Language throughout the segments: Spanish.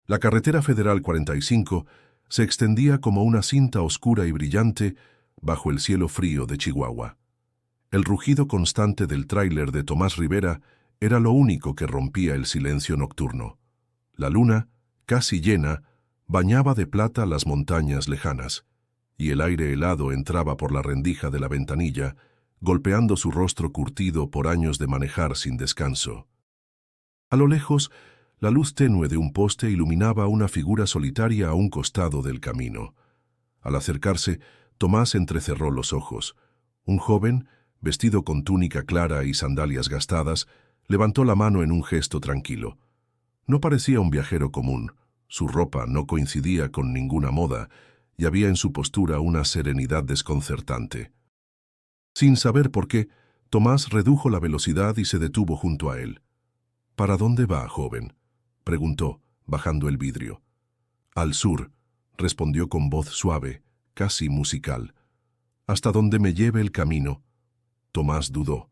La carretera federal 45 se extendía como una cinta oscura y brillante bajo el cielo frío de Chihuahua. El rugido constante del tráiler de Tomás Rivera era lo único que rompía el silencio nocturno. La luna, casi llena, bañaba de plata las montañas lejanas, y el aire helado entraba por la rendija de la ventanilla, golpeando su rostro curtido por años de manejar sin descanso. A lo lejos, la luz tenue de un poste iluminaba una figura solitaria a un costado del camino. Al acercarse, Tomás entrecerró los ojos. Un joven, vestido con túnica clara y sandalias gastadas, levantó la mano en un gesto tranquilo. No parecía un viajero común. Su ropa no coincidía con ninguna moda, y había en su postura una serenidad desconcertante. Sin saber por qué, Tomás redujo la velocidad y se detuvo junto a él. «¿Para dónde va, joven?», preguntó, bajando el vidrio. «Al sur», respondió con voz suave, casi musical. «Hasta donde me lleve el camino». Tomás dudó.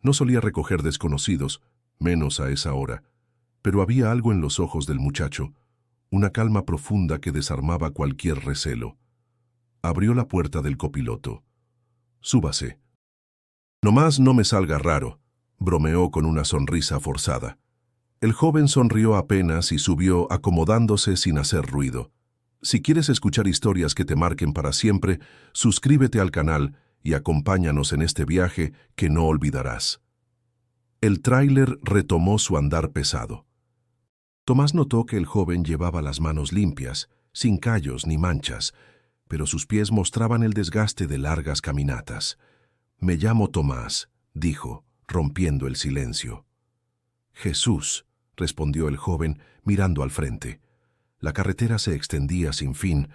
No solía recoger desconocidos, menos a esa hora, pero había algo en los ojos del muchacho, una calma profunda que desarmaba cualquier recelo. Abrió la puerta del copiloto. «Súbase». «Nomás no me salga raro», bromeó con una sonrisa forzada. El joven sonrió apenas y subió acomodándose sin hacer ruido. Si quieres escuchar historias que te marquen para siempre, suscríbete al canal y acompáñanos en este viaje que no olvidarás. El tráiler retomó su andar pesado. Tomás notó que el joven llevaba las manos limpias, sin callos ni manchas, pero sus pies mostraban el desgaste de largas caminatas. «Me llamo Tomás», dijo, rompiendo el silencio. «Jesús», respondió el joven, mirando al frente. La carretera se extendía sin fin,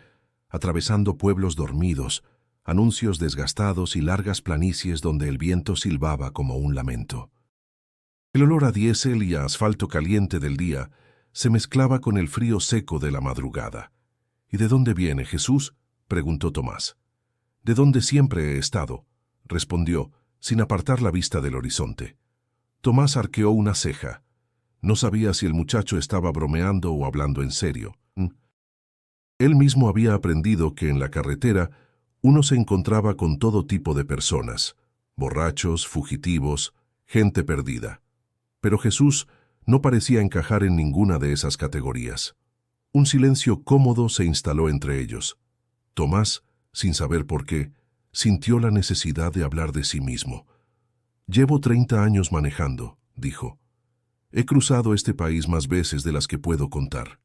atravesando pueblos dormidos, anuncios desgastados y largas planicies donde el viento silbaba como un lamento. El olor a diésel y a asfalto caliente del día se mezclaba con el frío seco de la madrugada. «¿Y de dónde viene, Jesús?», preguntó Tomás. «De donde siempre he estado», respondió, sin apartar la vista del horizonte. Tomás arqueó una ceja. No sabía si el muchacho estaba bromeando o hablando en serio. Él mismo había aprendido que en la carretera uno se encontraba con todo tipo de personas, borrachos, fugitivos, gente perdida. Pero Jesús no parecía encajar en ninguna de esas categorías. Un silencio cómodo se instaló entre ellos. Tomás, sin saber por qué, sintió la necesidad de hablar de sí mismo. «Llevo 30 años manejando», dijo. «He cruzado este país más veces de las que puedo contar.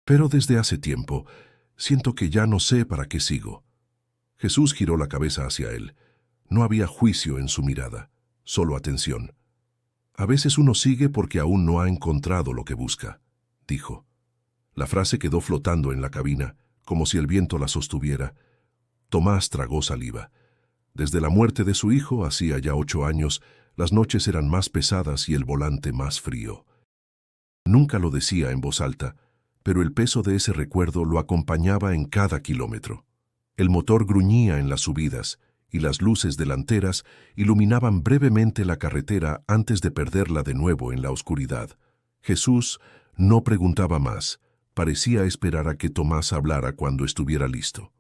Pero desde hace tiempo siento que ya no sé para qué sigo». Jesús giró la cabeza hacia él. No había juicio en su mirada, solo atención. «A veces uno sigue porque aún no ha encontrado lo que busca», dijo. La frase quedó flotando en la cabina, como si el viento la sostuviera. Tomás tragó saliva. Desde la muerte de su hijo, hacía ya 8 años, las noches eran más pesadas y el volante más frío. Nunca lo decía en voz alta, pero el peso de ese recuerdo lo acompañaba en cada kilómetro. El motor gruñía en las subidas, y las luces delanteras iluminaban brevemente la carretera antes de perderla de nuevo en la oscuridad. Jesús no preguntaba más, parecía esperar a que Tomás hablara cuando estuviera listo.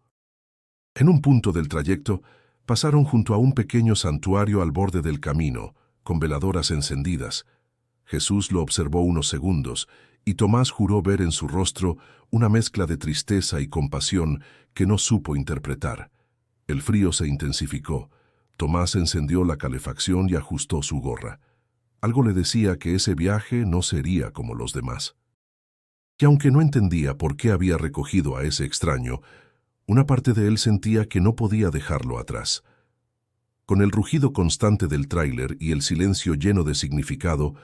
En un punto del trayecto, pasaron junto a un pequeño santuario al borde del camino, con veladoras encendidas. Jesús lo observó unos segundos, y Tomás juró ver en su rostro una mezcla de tristeza y compasión que no supo interpretar. El frío se intensificó. Tomás encendió la calefacción y ajustó su gorra. Algo le decía que ese viaje no sería como los demás. Y aunque no entendía por qué había recogido a ese extraño, una parte de él sentía que no podía dejarlo atrás. Con el rugido constante del tráiler y el silencio lleno de significado,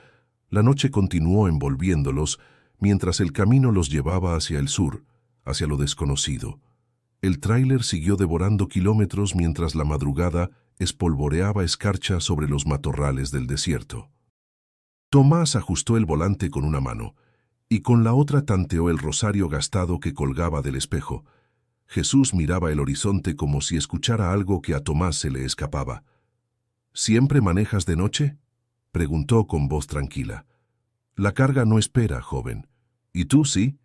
la noche continuó envolviéndolos mientras el camino los llevaba hacia el sur, hacia lo desconocido. El tráiler siguió devorando kilómetros mientras la madrugada espolvoreaba escarcha sobre los matorrales del desierto. Tomás ajustó el volante con una mano y con la otra tanteó el rosario gastado que colgaba del espejo. Jesús miraba el horizonte como si escuchara algo que a Tomás se le escapaba. «¿Siempre manejas de noche?», preguntó con voz tranquila. «La carga no espera, joven. ¿Y tú sí?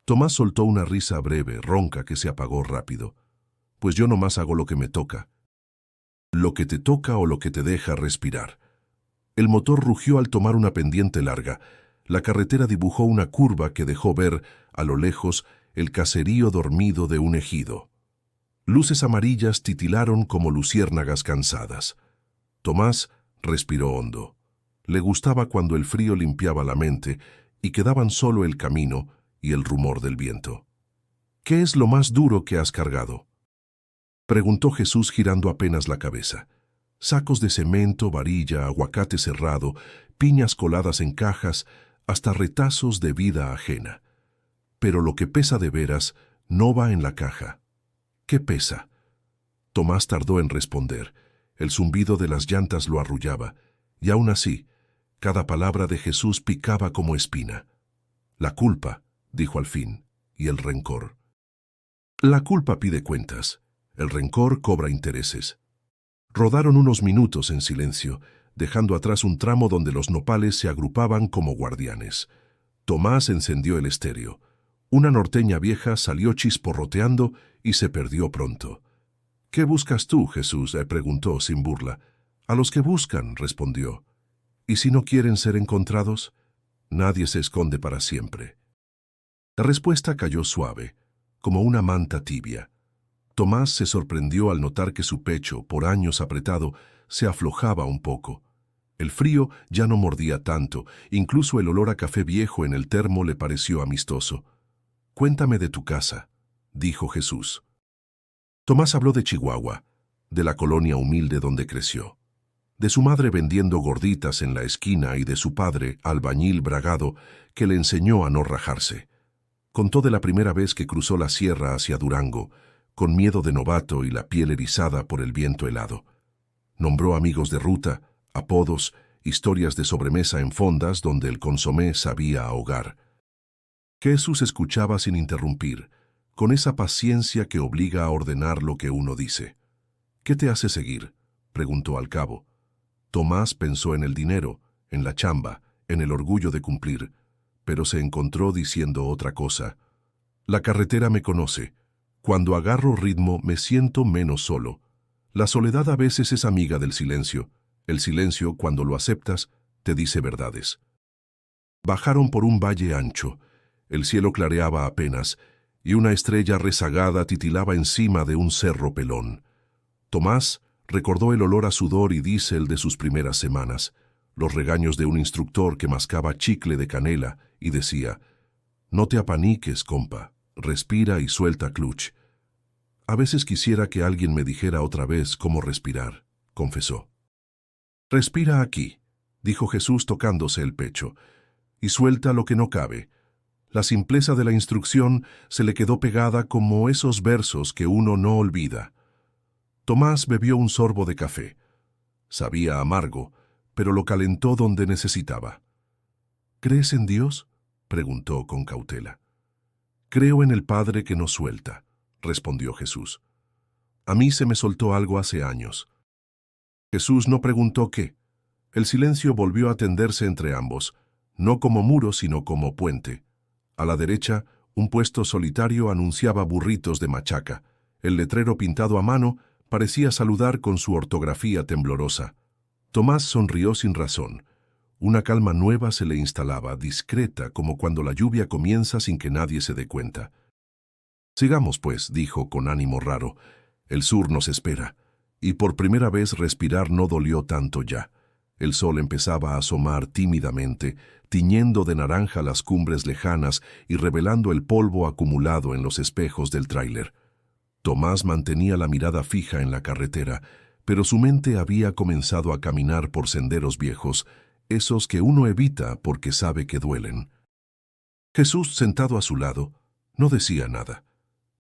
Tomás soltó una risa breve, ronca, que se apagó rápido. Pues yo nomás hago lo que me toca. Lo que te toca o lo que te deja respirar. El motor rugió al tomar una pendiente larga. La carretera dibujó una curva que dejó ver, a lo lejos, el caserío dormido de un ejido. Luces amarillas titilaron como luciérnagas cansadas. Tomás respiró hondo. Le gustaba cuando el frío limpiaba la mente y quedaban solo el camino y el rumor del viento. ¿Qué es lo más duro que has cargado?, preguntó Jesús girando apenas la cabeza. Sacos de cemento, varilla, aguacate cerrado, piñas coladas en cajas, hasta retazos de vida ajena. Pero lo que pesa de veras no va en la caja. ¿Qué pesa? Tomás tardó en responder. El zumbido de las llantas lo arrullaba, y aún así, cada palabra de Jesús picaba como espina. La culpa, dijo al fin, y el rencor. La culpa pide cuentas, el rencor cobra intereses. Rodaron unos minutos en silencio, dejando atrás un tramo donde los nopales se agrupaban como guardianes. Tomás encendió el estéreo. Una norteña vieja salió chisporroteando y se perdió pronto. «¿Qué buscas tú, Jesús?», preguntó sin burla. «A los que buscan», respondió. «¿Y si no quieren ser encontrados? Nadie se esconde para siempre». La respuesta cayó suave, como una manta tibia. Tomás se sorprendió al notar que su pecho, por años apretado, se aflojaba un poco. El frío ya no mordía tanto, incluso el olor a café viejo en el termo le pareció amistoso. «Cuéntame de tu casa», dijo Jesús. Tomás habló de Chihuahua, de la colonia humilde donde creció, de su madre vendiendo gorditas en la esquina y de su padre, albañil bragado, que le enseñó a no rajarse. Contó de la primera vez que cruzó la sierra hacia Durango, con miedo de novato y la piel erizada por el viento helado. Nombró amigos de ruta, apodos, historias de sobremesa en fondas donde el consomé sabía ahogar. Jesús escuchaba sin interrumpir, con esa paciencia que obliga a ordenar lo que uno dice. «¿Qué te hace seguir?», preguntó al cabo. Tomás pensó en el dinero, en la chamba, en el orgullo de cumplir, pero se encontró diciendo otra cosa. «La carretera me conoce. Cuando agarro ritmo me siento menos solo. La soledad a veces es amiga del silencio. El silencio, cuando lo aceptas, te dice verdades». Bajaron por un valle ancho. El cielo clareaba apenas, y una estrella rezagada titilaba encima de un cerro pelón. Tomás recordó el olor a sudor y diésel de sus primeras semanas, los regaños de un instructor que mascaba chicle de canela y decía: «No te apaniques, compa, respira y suelta clutch». «A veces quisiera que alguien me dijera otra vez cómo respirar», confesó. «Respira aquí», dijo Jesús tocándose el pecho, «y suelta lo que no cabe». La simpleza de la instrucción se le quedó pegada como esos versos que uno no olvida. Tomás bebió un sorbo de café. Sabía amargo, pero lo calentó donde necesitaba. «¿Crees en Dios?», preguntó con cautela. «Creo en el Padre que nos suelta», respondió Jesús. «A mí se me soltó algo hace años». Jesús no preguntó qué. El silencio volvió a tenderse entre ambos, no como muro sino como puente. A la derecha, un puesto solitario anunciaba burritos de machaca. El letrero pintado a mano parecía saludar con su ortografía temblorosa. Tomás sonrió sin razón. Una calma nueva se le instalaba, discreta, como cuando la lluvia comienza sin que nadie se dé cuenta. «Sigamos, pues», dijo con ánimo raro. «El sur nos espera». Y por primera vez respirar no dolió tanto ya. El sol empezaba a asomar tímidamente, tiñendo de naranja las cumbres lejanas y revelando el polvo acumulado en los espejos del tráiler. Tomás mantenía la mirada fija en la carretera, pero su mente había comenzado a caminar por senderos viejos, esos que uno evita porque sabe que duelen. Jesús, sentado a su lado, no decía nada.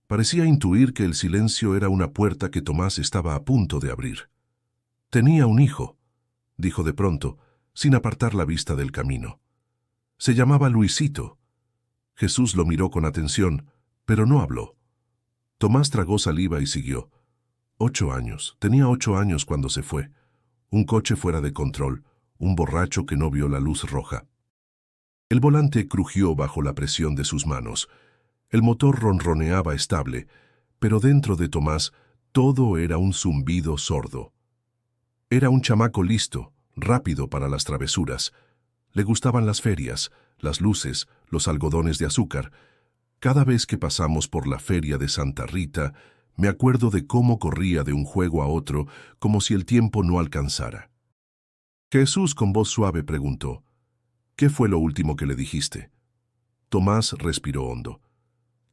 Parecía intuir que el silencio era una puerta que Tomás estaba a punto de abrir. «Tenía un hijo», dijo de pronto, sin apartar la vista del camino. «Se llamaba Luisito». Jesús lo miró con atención, pero no habló. Tomás tragó saliva y siguió. 8 años. Tenía 8 años cuando se fue. Un coche fuera de control, un borracho que no vio la luz roja. El volante crujió bajo la presión de sus manos. El motor ronroneaba estable, pero dentro de Tomás todo era un zumbido sordo. Era un chamaco listo, rápido para las travesuras. Le gustaban las ferias, las luces, los algodones de azúcar. Cada vez que pasamos por la feria de Santa Rita, me acuerdo de cómo corría de un juego a otro como si el tiempo no alcanzara. Jesús con voz suave preguntó, ¿qué fue lo último que le dijiste? Tomás respiró hondo.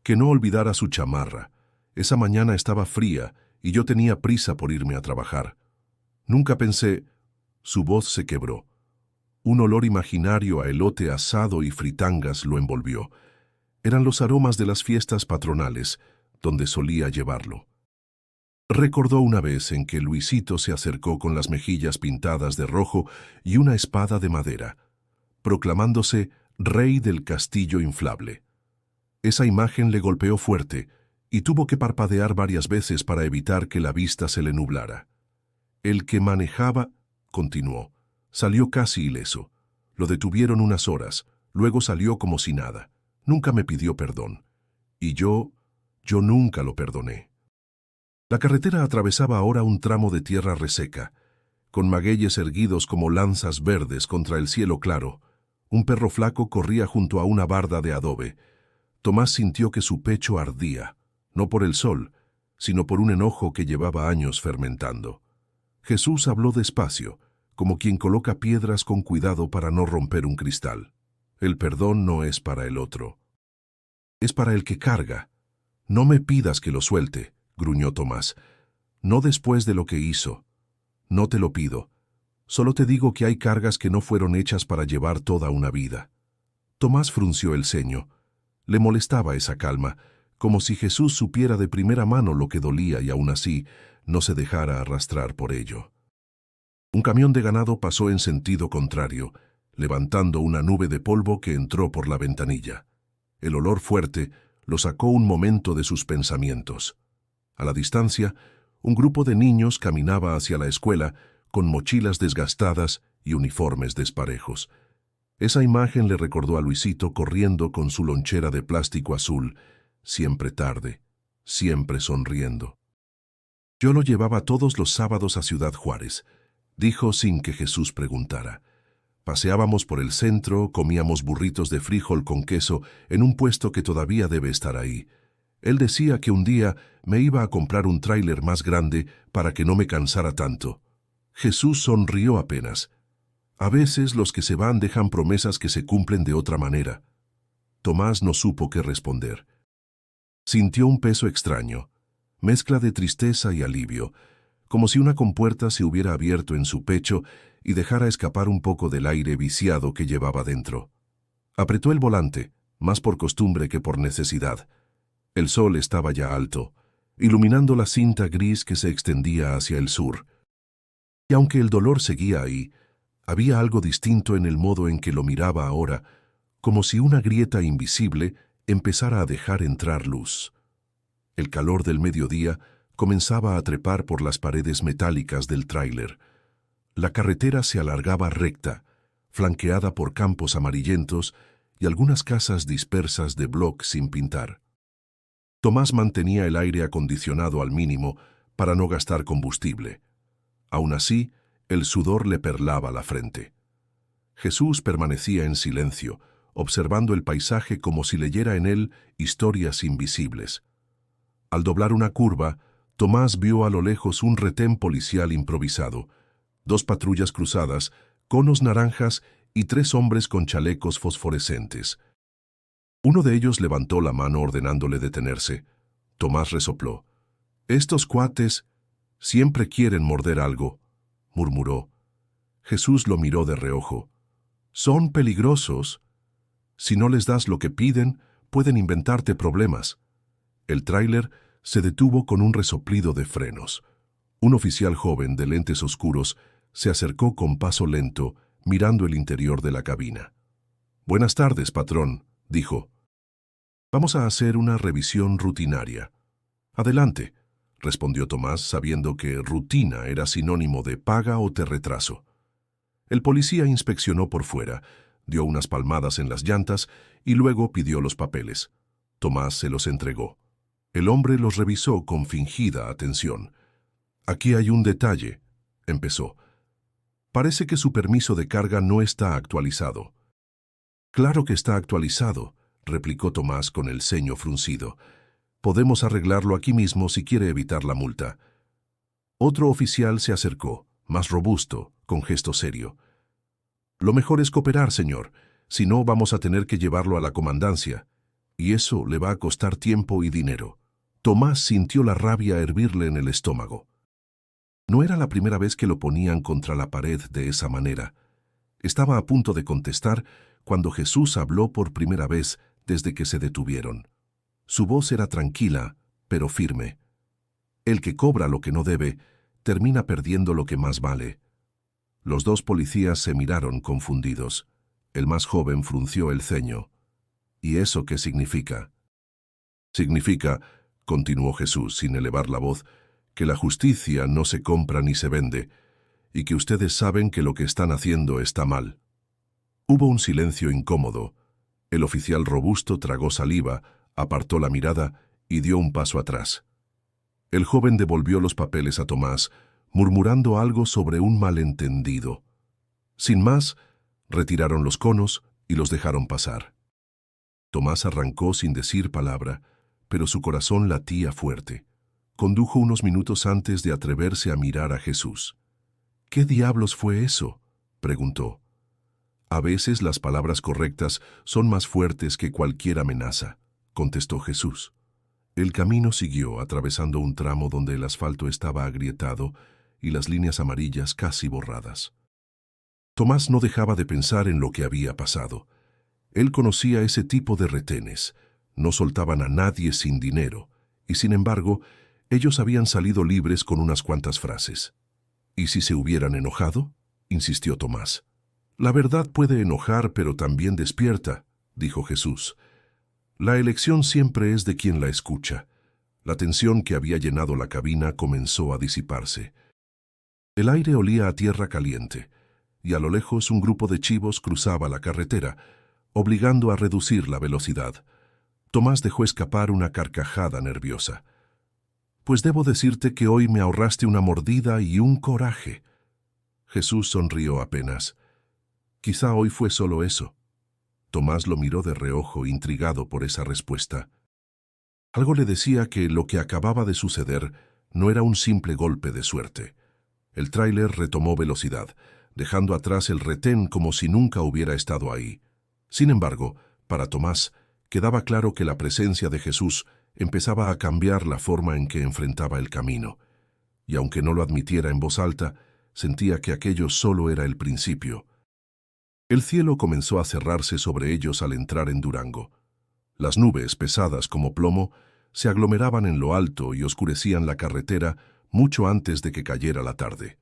Que no olvidara su chamarra. Esa mañana estaba fría y yo tenía prisa por irme a trabajar. Nunca pensé... Su voz se quebró. Un olor imaginario a elote asado y fritangas lo envolvió. Eran los aromas de las fiestas patronales, donde solía llevarlo. Recordó una vez en que Luisito se acercó con las mejillas pintadas de rojo y una espada de madera, proclamándose rey del castillo inflable. Esa imagen le golpeó fuerte y tuvo que parpadear varias veces para evitar que la vista se le nublara. El que manejaba, continuó, salió casi ileso. Lo detuvieron unas horas, luego salió como si nada. Nunca me pidió perdón. Y yo nunca lo perdoné. La carretera atravesaba ahora un tramo de tierra reseca, con magueyes erguidos como lanzas verdes contra el cielo claro. Un perro flaco corría junto a una barda de adobe. Tomás sintió que su pecho ardía, no por el sol, sino por un enojo que llevaba años fermentando. Jesús habló despacio, como quien coloca piedras con cuidado para no romper un cristal. El perdón no es para el otro. Es para el que carga. No me pidas que lo suelte, gruñó Tomás. No después de lo que hizo. No te lo pido. Solo te digo que hay cargas que no fueron hechas para llevar toda una vida. Tomás frunció el ceño. Le molestaba esa calma, como si Jesús supiera de primera mano lo que dolía y aún así no se dejara arrastrar por ello. Un camión de ganado pasó en sentido contrario, levantando una nube de polvo que entró por la ventanilla. El olor fuerte lo sacó un momento de sus pensamientos. A la distancia, un grupo de niños caminaba hacia la escuela con mochilas desgastadas y uniformes desparejos. Esa imagen le recordó a Luisito corriendo con su lonchera de plástico azul, siempre tarde, siempre sonriendo. Yo lo llevaba todos los sábados a Ciudad Juárez, dijo sin que Jesús preguntara. Paseábamos por el centro, comíamos burritos de frijol con queso en un puesto que todavía debe estar ahí. Él decía que un día me iba a comprar un tráiler más grande para que no me cansara tanto. Jesús sonrió apenas. A veces los que se van dejan promesas que se cumplen de otra manera. Tomás no supo qué responder. Sintió un peso extraño, mezcla de tristeza y alivio, como si una compuerta se hubiera abierto en su pecho y dejara escapar un poco del aire viciado que llevaba dentro. Apretó el volante, más por costumbre que por necesidad. El sol estaba ya alto, iluminando la cinta gris que se extendía hacia el sur. Y aunque el dolor seguía ahí, había algo distinto en el modo en que lo miraba ahora, como si una grieta invisible empezara a dejar entrar luz. El calor del mediodía comenzaba a trepar por las paredes metálicas del tráiler. La carretera se alargaba recta, flanqueada por campos amarillentos y algunas casas dispersas de bloc sin pintar. Tomás mantenía el aire acondicionado al mínimo para no gastar combustible. Aún así, el sudor le perlaba la frente. Jesús permanecía en silencio, observando el paisaje como si leyera en él historias invisibles. Al doblar una curva, Tomás vio a lo lejos un retén policial improvisado, 2 patrullas cruzadas, conos naranjas y 3 hombres con chalecos fosforescentes. Uno de ellos levantó la mano ordenándole detenerse. Tomás resopló. «Estos cuates siempre quieren morder algo», murmuró. Jesús lo miró de reojo. «Son peligrosos. Si no les das lo que piden, pueden inventarte problemas». El tráiler se detuvo con un resoplido de frenos. Un oficial joven de lentes oscuros se acercó con paso lento, mirando el interior de la cabina. «Buenas tardes, patrón», dijo. «Vamos a hacer una revisión rutinaria». «Adelante», respondió Tomás, sabiendo que rutina era sinónimo de paga o te retraso. El policía inspeccionó por fuera, dio unas palmadas en las llantas y luego pidió los papeles. Tomás se los entregó. El hombre los revisó con fingida atención. «Aquí hay un detalle», empezó. «Parece que su permiso de carga no está actualizado». «Claro que está actualizado», replicó Tomás con el ceño fruncido. «Podemos arreglarlo aquí mismo si quiere evitar la multa». Otro oficial se acercó, más robusto, con gesto serio. «Lo mejor es cooperar, señor. Si no, vamos a tener que llevarlo a la comandancia. Y eso le va a costar tiempo y dinero». Tomás sintió la rabia hervirle en el estómago. No era la primera vez que lo ponían contra la pared de esa manera. Estaba a punto de contestar cuando Jesús habló por primera vez desde que se detuvieron. Su voz era tranquila, pero firme. El que cobra lo que no debe, termina perdiendo lo que más vale. Los dos policías se miraron confundidos. El más joven frunció el ceño. «¿Y eso qué significa?» «Significa», continuó Jesús sin elevar la voz, «que la justicia no se compra ni se vende, y que ustedes saben que lo que están haciendo está mal». Hubo un silencio incómodo. El oficial robusto tragó saliva, apartó la mirada y dio un paso atrás. El joven devolvió los papeles a Tomás, murmurando algo sobre un malentendido. Sin más, retiraron los conos y los dejaron pasar. Tomás arrancó sin decir palabra, pero su corazón latía fuerte. Condujo unos minutos antes de atreverse a mirar a Jesús. «¿Qué diablos fue eso?», preguntó. «A veces las palabras correctas son más fuertes que cualquier amenaza», contestó Jesús. El camino siguió atravesando un tramo donde el asfalto estaba agrietado y las líneas amarillas casi borradas. Tomás no dejaba de pensar en lo que había pasado. Él conocía ese tipo de retenes. No soltaban a nadie sin dinero, y sin embargo, ellos habían salido libres con unas cuantas frases. «¿Y si se hubieran enojado?», insistió Tomás. «La verdad puede enojar, pero también despierta», dijo Jesús. «La elección siempre es de quien la escucha». La tensión que había llenado la cabina comenzó a disiparse. El aire olía a tierra caliente, y a lo lejos un grupo de chivos cruzaba la carretera, obligando a reducir la velocidad. Tomás dejó escapar una carcajada nerviosa. «Pues debo decirte que hoy me ahorraste una mordida y un coraje». Jesús sonrió apenas. «Quizá hoy fue solo eso». Tomás lo miró de reojo, intrigado por esa respuesta. Algo le decía que lo que acababa de suceder no era un simple golpe de suerte. El tráiler retomó velocidad, dejando atrás el retén como si nunca hubiera estado ahí. Sin embargo, para Tomás, quedaba claro que la presencia de Jesús empezaba a cambiar la forma en que enfrentaba el camino. Y aunque no lo admitiera en voz alta, sentía que aquello solo era el principio. El cielo comenzó a cerrarse sobre ellos al entrar en Durango. Las nubes, pesadas como plomo, se aglomeraban en lo alto y oscurecían la carretera mucho antes de que cayera la tarde.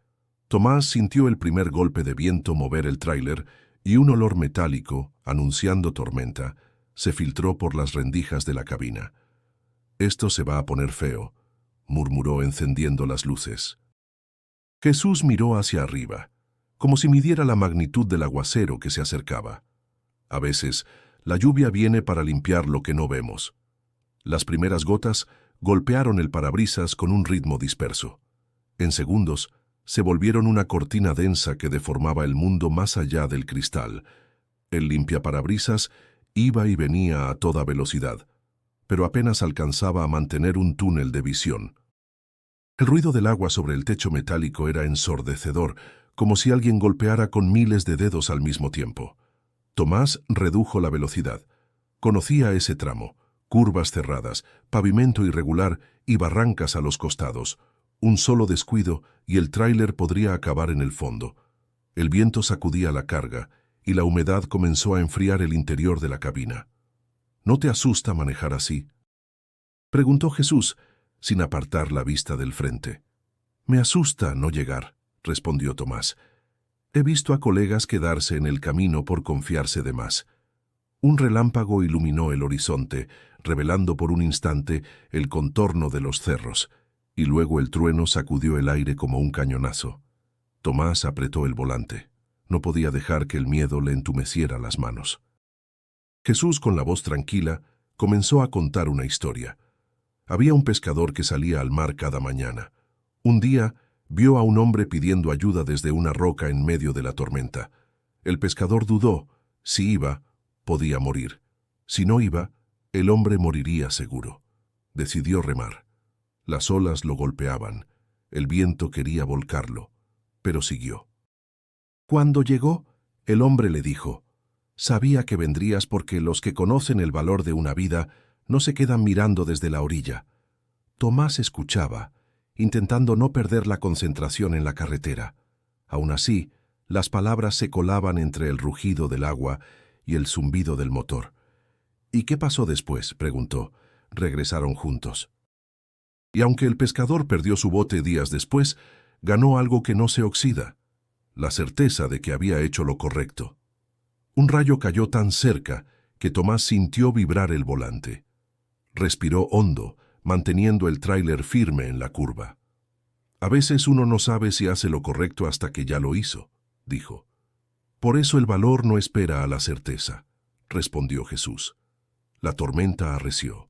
Tomás sintió el primer golpe de viento mover el tráiler y un olor metálico, anunciando tormenta, se filtró por las rendijas de la cabina. «Esto se va a poner feo», murmuró encendiendo las luces. Jesús miró hacia arriba, como si midiera la magnitud del aguacero que se acercaba. A veces, la lluvia viene para limpiar lo que no vemos. Las primeras gotas golpearon el parabrisas con un ritmo disperso. En segundos, se volvieron una cortina densa que deformaba el mundo más allá del cristal. El limpiaparabrisas iba y venía a toda velocidad, pero apenas alcanzaba a mantener un túnel de visión. El ruido del agua sobre el techo metálico era ensordecedor, como si alguien golpeara con miles de dedos al mismo tiempo. Tomás redujo la velocidad. Conocía ese tramo: curvas cerradas, pavimento irregular y barrancas a los costados. Un solo descuido y el tráiler podría acabar en el fondo. El viento sacudía la carga y la humedad comenzó a enfriar el interior de la cabina. «¿No te asusta manejar así?», preguntó Jesús, sin apartar la vista del frente. «Me asusta no llegar», respondió Tomás. «He visto a colegas quedarse en el camino por confiarse de más». Un relámpago iluminó el horizonte, revelando por un instante el contorno de los cerros, y luego el trueno sacudió el aire como un cañonazo. Tomás apretó el volante. No podía dejar que el miedo le entumeciera las manos. Jesús, con la voz tranquila, comenzó a contar una historia. Había un pescador que salía al mar cada mañana. Un día vio a un hombre pidiendo ayuda desde una roca en medio de la tormenta. El pescador dudó. Si iba, podía morir. Si no iba, el hombre moriría seguro. Decidió remar. Las olas lo golpeaban. El viento quería volcarlo, pero siguió. Cuando llegó, el hombre le dijo: «Sabía que vendrías porque los que conocen el valor de una vida no se quedan mirando desde la orilla». Tomás escuchaba, intentando no perder la concentración en la carretera. Aún así, las palabras se colaban entre el rugido del agua y el zumbido del motor. «¿Y qué pasó después?», preguntó. Regresaron juntos. Y aunque el pescador perdió su bote días después, ganó algo que no se oxida: la certeza de que había hecho lo correcto. Un rayo cayó tan cerca que Tomás sintió vibrar el volante. Respiró hondo, manteniendo el tráiler firme en la curva. «A veces uno no sabe si hace lo correcto hasta que ya lo hizo», dijo. «Por eso el valor no espera a la certeza», respondió Jesús. La tormenta arreció.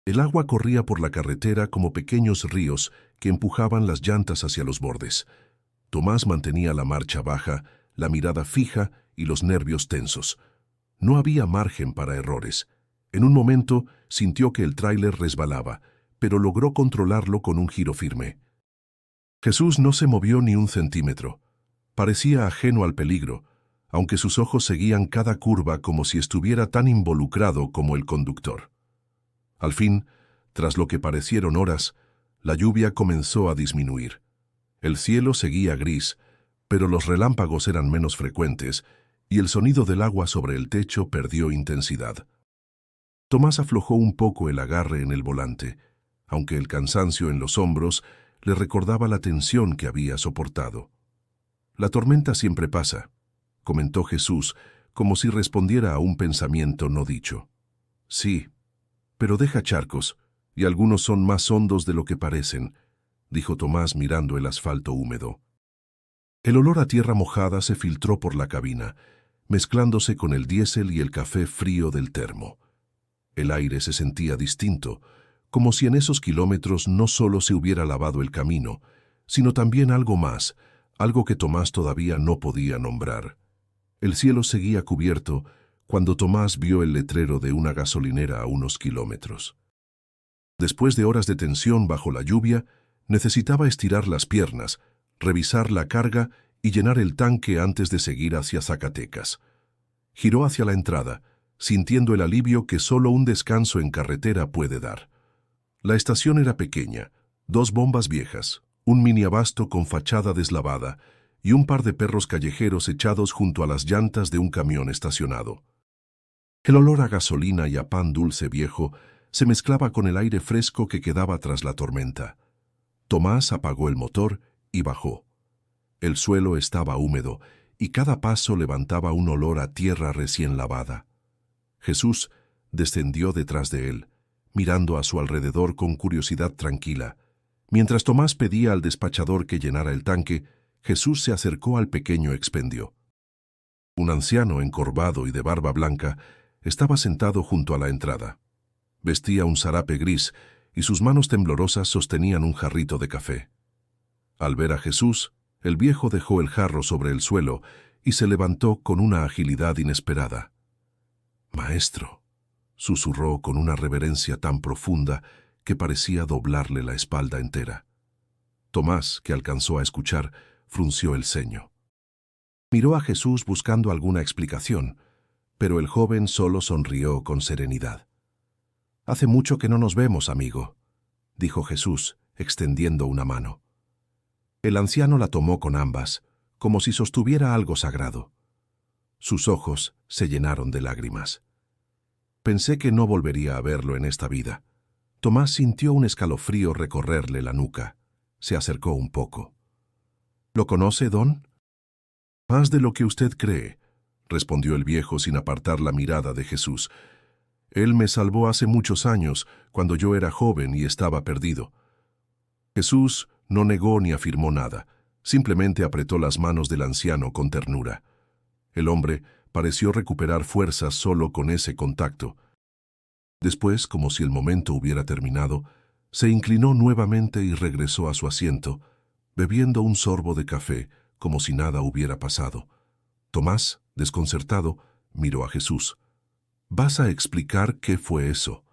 El agua corría por la carretera como pequeños ríos que empujaban las llantas hacia los bordes. Tomás mantenía la marcha baja, la mirada fija y los nervios tensos. No había margen para errores. En un momento sintió que el tráiler resbalaba, pero logró controlarlo con un giro firme. Jesús no se movió ni un centímetro. Parecía ajeno al peligro, aunque sus ojos seguían cada curva como si estuviera tan involucrado como el conductor. Al fin, tras lo que parecieron horas, la lluvia comenzó a disminuir. El cielo seguía gris, pero los relámpagos eran menos frecuentes y el sonido del agua sobre el techo perdió intensidad. Tomás aflojó un poco el agarre en el volante, aunque el cansancio en los hombros le recordaba la tensión que había soportado. «La tormenta siempre pasa», comentó Jesús, como si respondiera a un pensamiento no dicho. «Sí, pero deja charcos, y algunos son más hondos de lo que parecen», dijo Tomás mirando el asfalto húmedo. El olor a tierra mojada se filtró por la cabina, mezclándose con el diésel y el café frío del termo. El aire se sentía distinto, como si en esos kilómetros no solo se hubiera lavado el camino, sino también algo más, algo que Tomás todavía no podía nombrar. El cielo seguía cubierto cuando Tomás vio el letrero de una gasolinera a unos kilómetros. Después de horas de tensión bajo la lluvia, necesitaba estirar las piernas, revisar la carga y llenar el tanque antes de seguir hacia Zacatecas. Giró hacia la entrada, sintiendo el alivio que solo un descanso en carretera puede dar. La estación era pequeña, 2 bombas viejas, un mini abasto con fachada deslavada y un par de perros callejeros echados junto a las llantas de un camión estacionado. El olor a gasolina y a pan dulce viejo se mezclaba con el aire fresco que quedaba tras la tormenta. Tomás apagó el motor y bajó. El suelo estaba húmedo y cada paso levantaba un olor a tierra recién lavada. Jesús descendió detrás de él, mirando a su alrededor con curiosidad tranquila. Mientras Tomás pedía al despachador que llenara el tanque, Jesús se acercó al pequeño expendio. Un anciano encorvado y de barba blanca estaba sentado junto a la entrada. Vestía un zarape gris y sus manos temblorosas sostenían un jarrito de café. Al ver a Jesús, el viejo dejó el jarro sobre el suelo y se levantó con una agilidad inesperada. «Maestro», susurró con una reverencia tan profunda que parecía doblarle la espalda entera. Tomás, que alcanzó a escuchar, frunció el ceño. Miró a Jesús buscando alguna explicación, pero el joven solo sonrió con serenidad. «Hace mucho que no nos vemos, amigo», dijo Jesús, extendiendo una mano. El anciano la tomó con ambas, como si sostuviera algo sagrado. Sus ojos se llenaron de lágrimas. «Pensé que no volvería a verlo en esta vida». Tomás sintió un escalofrío recorrerle la nuca. Se acercó un poco. «¿Lo conoce, don?» «Más de lo que usted cree», respondió el viejo sin apartar la mirada de Jesús. «Él me salvó hace muchos años, cuando yo era joven y estaba perdido». Jesús no negó ni afirmó nada, Simplemente apretó las manos del anciano con ternura. El hombre pareció recuperar fuerzas solo con ese contacto. Después, como si el momento hubiera terminado, se inclinó nuevamente y regresó a su asiento, bebiendo un sorbo de café, como si nada hubiera pasado. Tomás, desconcertado, miró a Jesús. ¿Vas a explicar qué fue eso?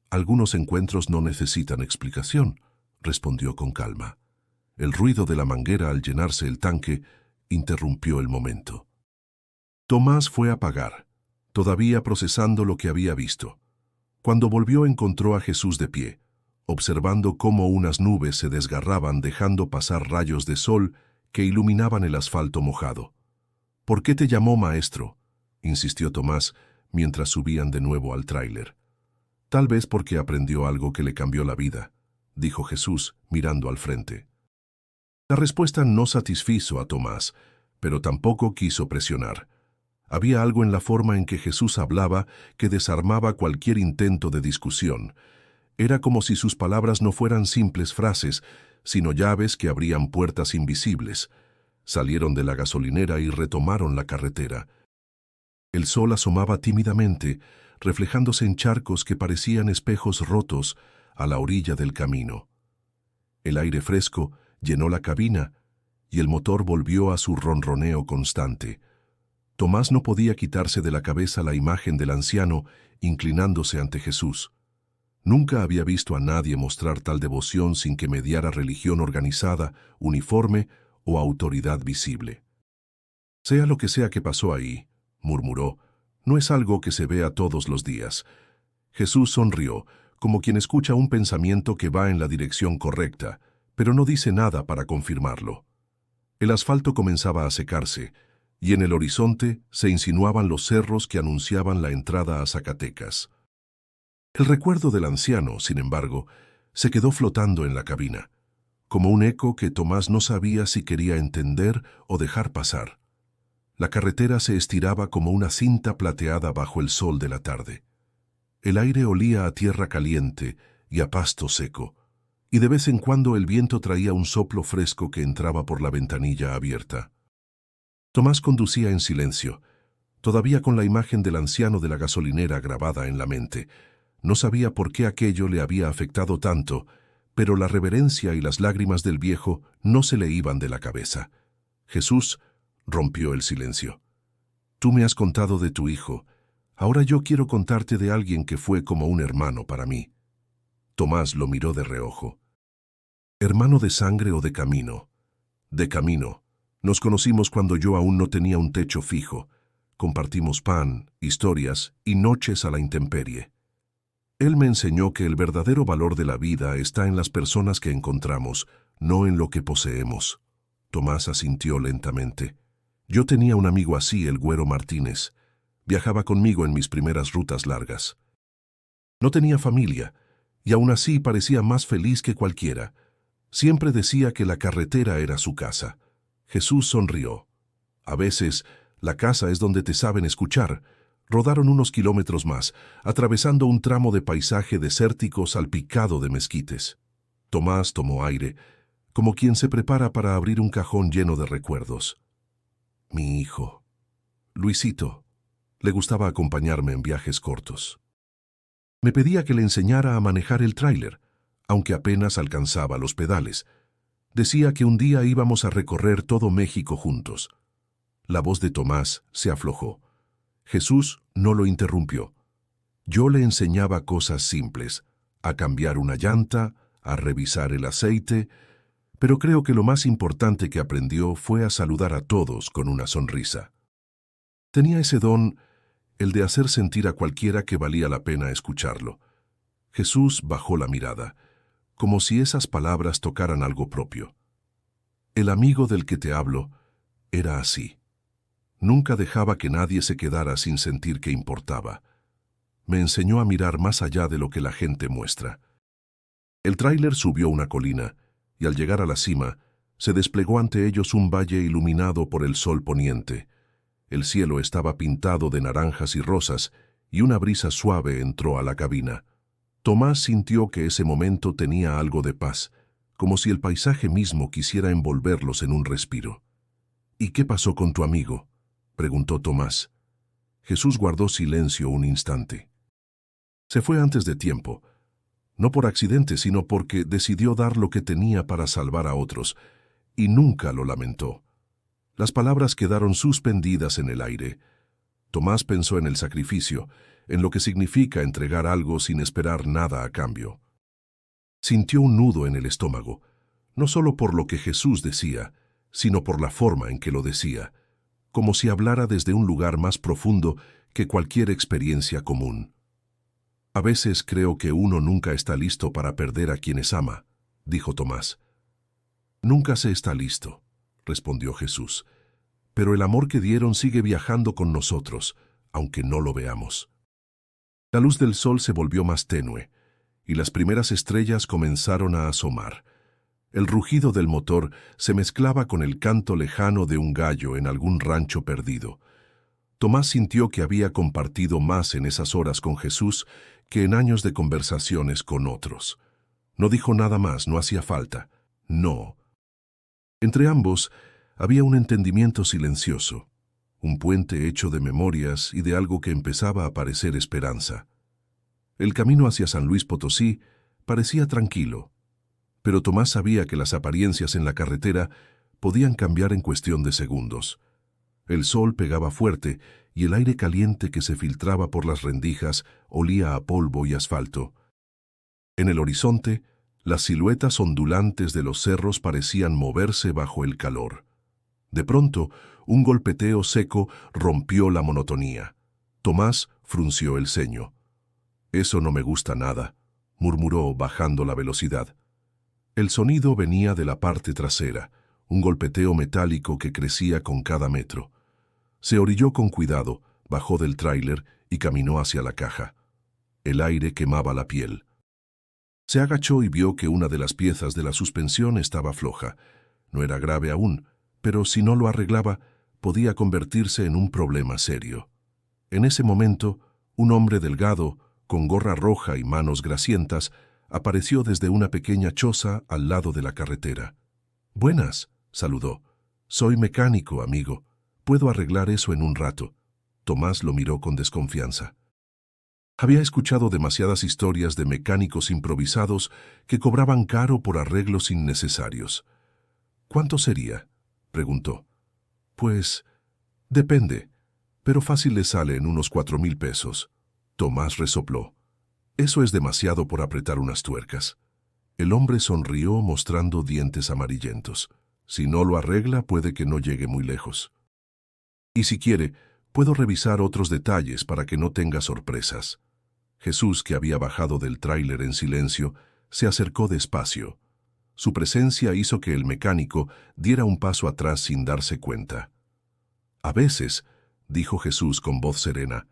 Algunos encuentros no necesitan explicación, respondió con calma. El ruido de la manguera al llenarse el tanque interrumpió el momento. Tomás fue a pagar, todavía procesando lo que había visto. Cuando volvió encontró a Jesús de pie, observando cómo unas nubes se desgarraban dejando pasar rayos de sol que iluminaban el asfalto mojado. ¿Por qué te llamó maestro?, insistió Tomás mientras subían de nuevo al tráiler. Tal vez porque aprendió algo que le cambió la vida, dijo Jesús mirando al frente. La respuesta no satisfizo a Tomás, pero tampoco quiso presionar. Había algo en la forma en que Jesús hablaba que desarmaba cualquier intento de discusión. Era como si sus palabras no fueran simples frases, sino llaves que abrían puertas invisibles. Salieron de la gasolinera y retomaron la carretera. El sol asomaba tímidamente, reflejándose en charcos que parecían espejos rotos a la orilla del camino. El aire fresco llenó la cabina y el motor volvió a su ronroneo constante. Tomás no podía quitarse de la cabeza la imagen del anciano inclinándose ante Jesús. Nunca había visto a nadie mostrar tal devoción sin que mediara religión organizada, uniforme o autoridad visible. Sea lo que sea que pasó ahí, murmuró, no es algo que se vea todos los días. Jesús sonrió, como quien escucha un pensamiento que va en la dirección correcta, pero no dice nada para confirmarlo. El asfalto comenzaba a secarse, y en el horizonte se insinuaban los cerros que anunciaban la entrada a Zacatecas. El recuerdo del anciano, sin embargo, se quedó flotando en la cabina, como un eco que Tomás no sabía si quería entender o dejar pasar. La carretera se estiraba como una cinta plateada bajo el sol de la tarde. El aire olía a tierra caliente y a pasto seco, y de vez en cuando el viento traía un soplo fresco que entraba por la ventanilla abierta. Tomás conducía en silencio, todavía con la imagen del anciano de la gasolinera grabada en la mente. No sabía por qué aquello le había afectado tanto, pero la reverencia y las lágrimas del viejo no se le iban de la cabeza. Jesús rompió el silencio. Tú me has contado de tu hijo. Ahora yo quiero contarte de alguien que fue como un hermano para mí. Tomás lo miró de reojo. ¿Hermano de sangre o de camino? De camino. Nos conocimos cuando yo aún no tenía un techo fijo. Compartimos pan, historias y noches a la intemperie. Él me enseñó que el verdadero valor de la vida está en las personas que encontramos, no en lo que poseemos. Tomás asintió lentamente. Yo tenía un amigo así, el Güero Martínez. Viajaba conmigo en mis primeras rutas largas. No tenía familia, y aún así parecía más feliz que cualquiera. Siempre decía que la carretera era su casa. Jesús sonrió. A veces, la casa es donde te saben escuchar. Rodaron unos kilómetros más, atravesando un tramo de paisaje desértico salpicado de mezquites. Tomás tomó aire, como quien se prepara para abrir un cajón lleno de recuerdos. Mi hijo, Luisito, le gustaba acompañarme en viajes cortos. Me pedía que le enseñara a manejar el tráiler, aunque apenas alcanzaba los pedales. Decía que un día íbamos a recorrer todo México juntos. La voz de Tomás se aflojó. Jesús no lo interrumpió. Yo le enseñaba cosas simples, a cambiar una llanta, a revisar el aceite, pero creo que lo más importante que aprendió fue a saludar a todos con una sonrisa. Tenía ese don, el de hacer sentir a cualquiera que valía la pena escucharlo. Jesús bajó la mirada, como si esas palabras tocaran algo propio. El amigo del que te hablo era así. Nunca dejaba que nadie se quedara sin sentir que importaba. Me enseñó a mirar más allá de lo que la gente muestra. El tráiler subió una colina, y al llegar a la cima, se desplegó ante ellos un valle iluminado por el sol poniente. El cielo estaba pintado de naranjas y rosas, y una brisa suave entró a la cabina. Tomás sintió que ese momento tenía algo de paz, como si el paisaje mismo quisiera envolverlos en un respiro. ¿Y qué pasó con tu amigo?, preguntó Tomás. Jesús guardó silencio un instante. Se fue antes de tiempo, no por accidente, sino porque decidió dar lo que tenía para salvar a otros, y nunca lo lamentó. Las palabras quedaron suspendidas en el aire. Tomás pensó en el sacrificio, en lo que significa entregar algo sin esperar nada a cambio. Sintió un nudo en el estómago, no solo por lo que Jesús decía, sino por la forma en que lo decía, como si hablara desde un lugar más profundo que cualquier experiencia común. A veces creo que uno nunca está listo para perder a quienes ama, dijo Tomás. Nunca se está listo, respondió Jesús, pero el amor que dieron sigue viajando con nosotros, aunque no lo veamos. La luz del sol se volvió más tenue, y las primeras estrellas comenzaron a asomar. El rugido del motor se mezclaba con el canto lejano de un gallo en algún rancho perdido. Tomás sintió que había compartido más en esas horas con Jesús que en años de conversaciones con otros. No dijo nada más, no hacía falta. No. Entre ambos había un entendimiento silencioso, un puente hecho de memorias y de algo que empezaba a parecer esperanza. El camino hacia San Luis Potosí parecía tranquilo, pero Tomás sabía que las apariencias en la carretera podían cambiar en cuestión de segundos. El sol pegaba fuerte y el aire caliente que se filtraba por las rendijas olía a polvo y asfalto. En el horizonte, las siluetas ondulantes de los cerros parecían moverse bajo el calor. De pronto, un golpeteo seco rompió la monotonía. Tomás frunció el ceño. «Eso no me gusta nada», murmuró bajando la velocidad. El sonido venía de la parte trasera, un golpeteo metálico que crecía con cada metro. Se orilló con cuidado, bajó del tráiler y caminó hacia la caja. El aire quemaba la piel. Se agachó y vio que una de las piezas de la suspensión estaba floja. No era grave aún, pero si no lo arreglaba, podía convertirse en un problema serio. En ese momento, un hombre delgado, con gorra roja y manos grasientas, apareció desde una pequeña choza al lado de la carretera. «Buenas», saludó. «Soy mecánico, amigo. Puedo arreglar eso en un rato». Tomás lo miró con desconfianza. Había escuchado demasiadas historias de mecánicos improvisados que cobraban caro por arreglos innecesarios. «¿Cuánto sería?», preguntó. «Pues, depende, pero fácil le sale en unos 4,000 pesos». Tomás resopló. «Eso es demasiado por apretar unas tuercas». El hombre sonrió mostrando dientes amarillentos. «Si no lo arregla, puede que no llegue muy lejos. Y si quiere, puedo revisar otros detalles para que no tenga sorpresas». Jesús, que había bajado del tráiler en silencio, se acercó despacio. Su presencia hizo que el mecánico diera un paso atrás sin darse cuenta. «A veces», dijo Jesús con voz serena,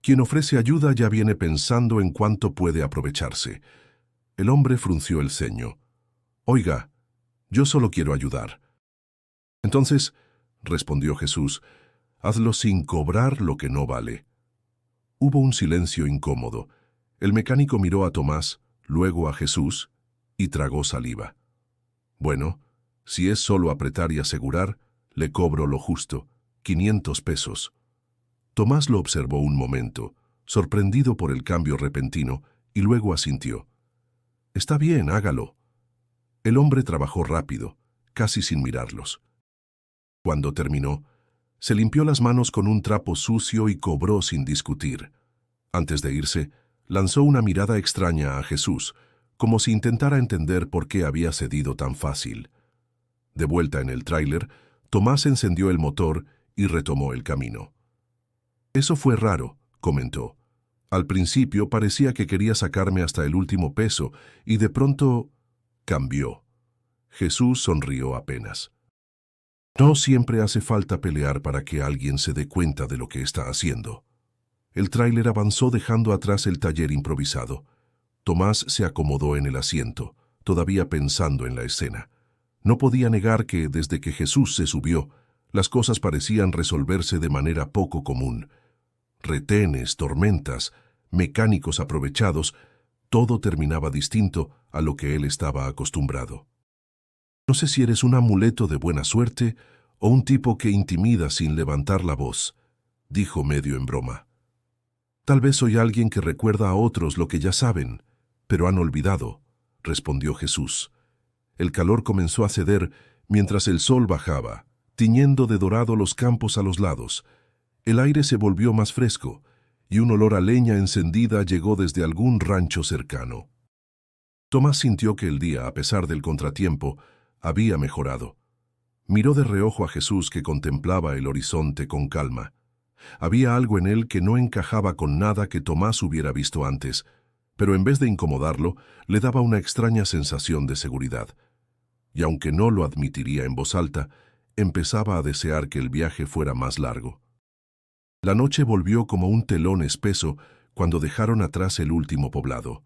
«quien ofrece ayuda ya viene pensando en cuánto puede aprovecharse». El hombre frunció el ceño. «Oiga, yo solo quiero ayudar». «Entonces», respondió Jesús, «hazlo sin cobrar lo que no vale». Hubo un silencio incómodo. El mecánico miró a Tomás, luego a Jesús, y tragó saliva. «Bueno, si es solo apretar y asegurar, le cobro lo justo, 500 pesos». Tomás lo observó un momento, sorprendido por el cambio repentino, y luego asintió. «Está bien, hágalo». El hombre trabajó rápido, casi sin mirarlos. Cuando terminó, se limpió las manos con un trapo sucio y cobró sin discutir. Antes de irse, lanzó una mirada extraña a Jesús, como si intentara entender por qué había cedido tan fácil. De vuelta en el tráiler, Tomás encendió el motor y retomó el camino. «Eso fue raro», comentó. «Al principio parecía que quería sacarme hasta el último peso y de pronto cambió». Jesús sonrió apenas. «No siempre hace falta pelear para que alguien se dé cuenta de lo que está haciendo». El tráiler avanzó dejando atrás el taller improvisado. Tomás se acomodó en el asiento, todavía pensando en la escena. No podía negar que, desde que Jesús se subió, las cosas parecían resolverse de manera poco común. Retenes, tormentas, mecánicos aprovechados, todo terminaba distinto a lo que él estaba acostumbrado. No sé si eres un amuleto de buena suerte o un tipo que intimida sin levantar la voz, dijo medio en broma. Tal vez soy alguien que recuerda a otros lo que ya saben, pero han olvidado, respondió Jesús. El calor comenzó a ceder mientras el sol bajaba, tiñendo de dorado los campos a los lados. El aire se volvió más fresco y un olor a leña encendida llegó desde algún rancho cercano. Tomás sintió que el día, a pesar del contratiempo, había mejorado. Miró de reojo a Jesús que contemplaba el horizonte con calma. Había algo en él que no encajaba con nada que Tomás hubiera visto antes, pero en vez de incomodarlo, le daba una extraña sensación de seguridad. Y aunque no lo admitiría en voz alta, empezaba a desear que el viaje fuera más largo. La noche volvió como un telón espeso cuando dejaron atrás el último poblado.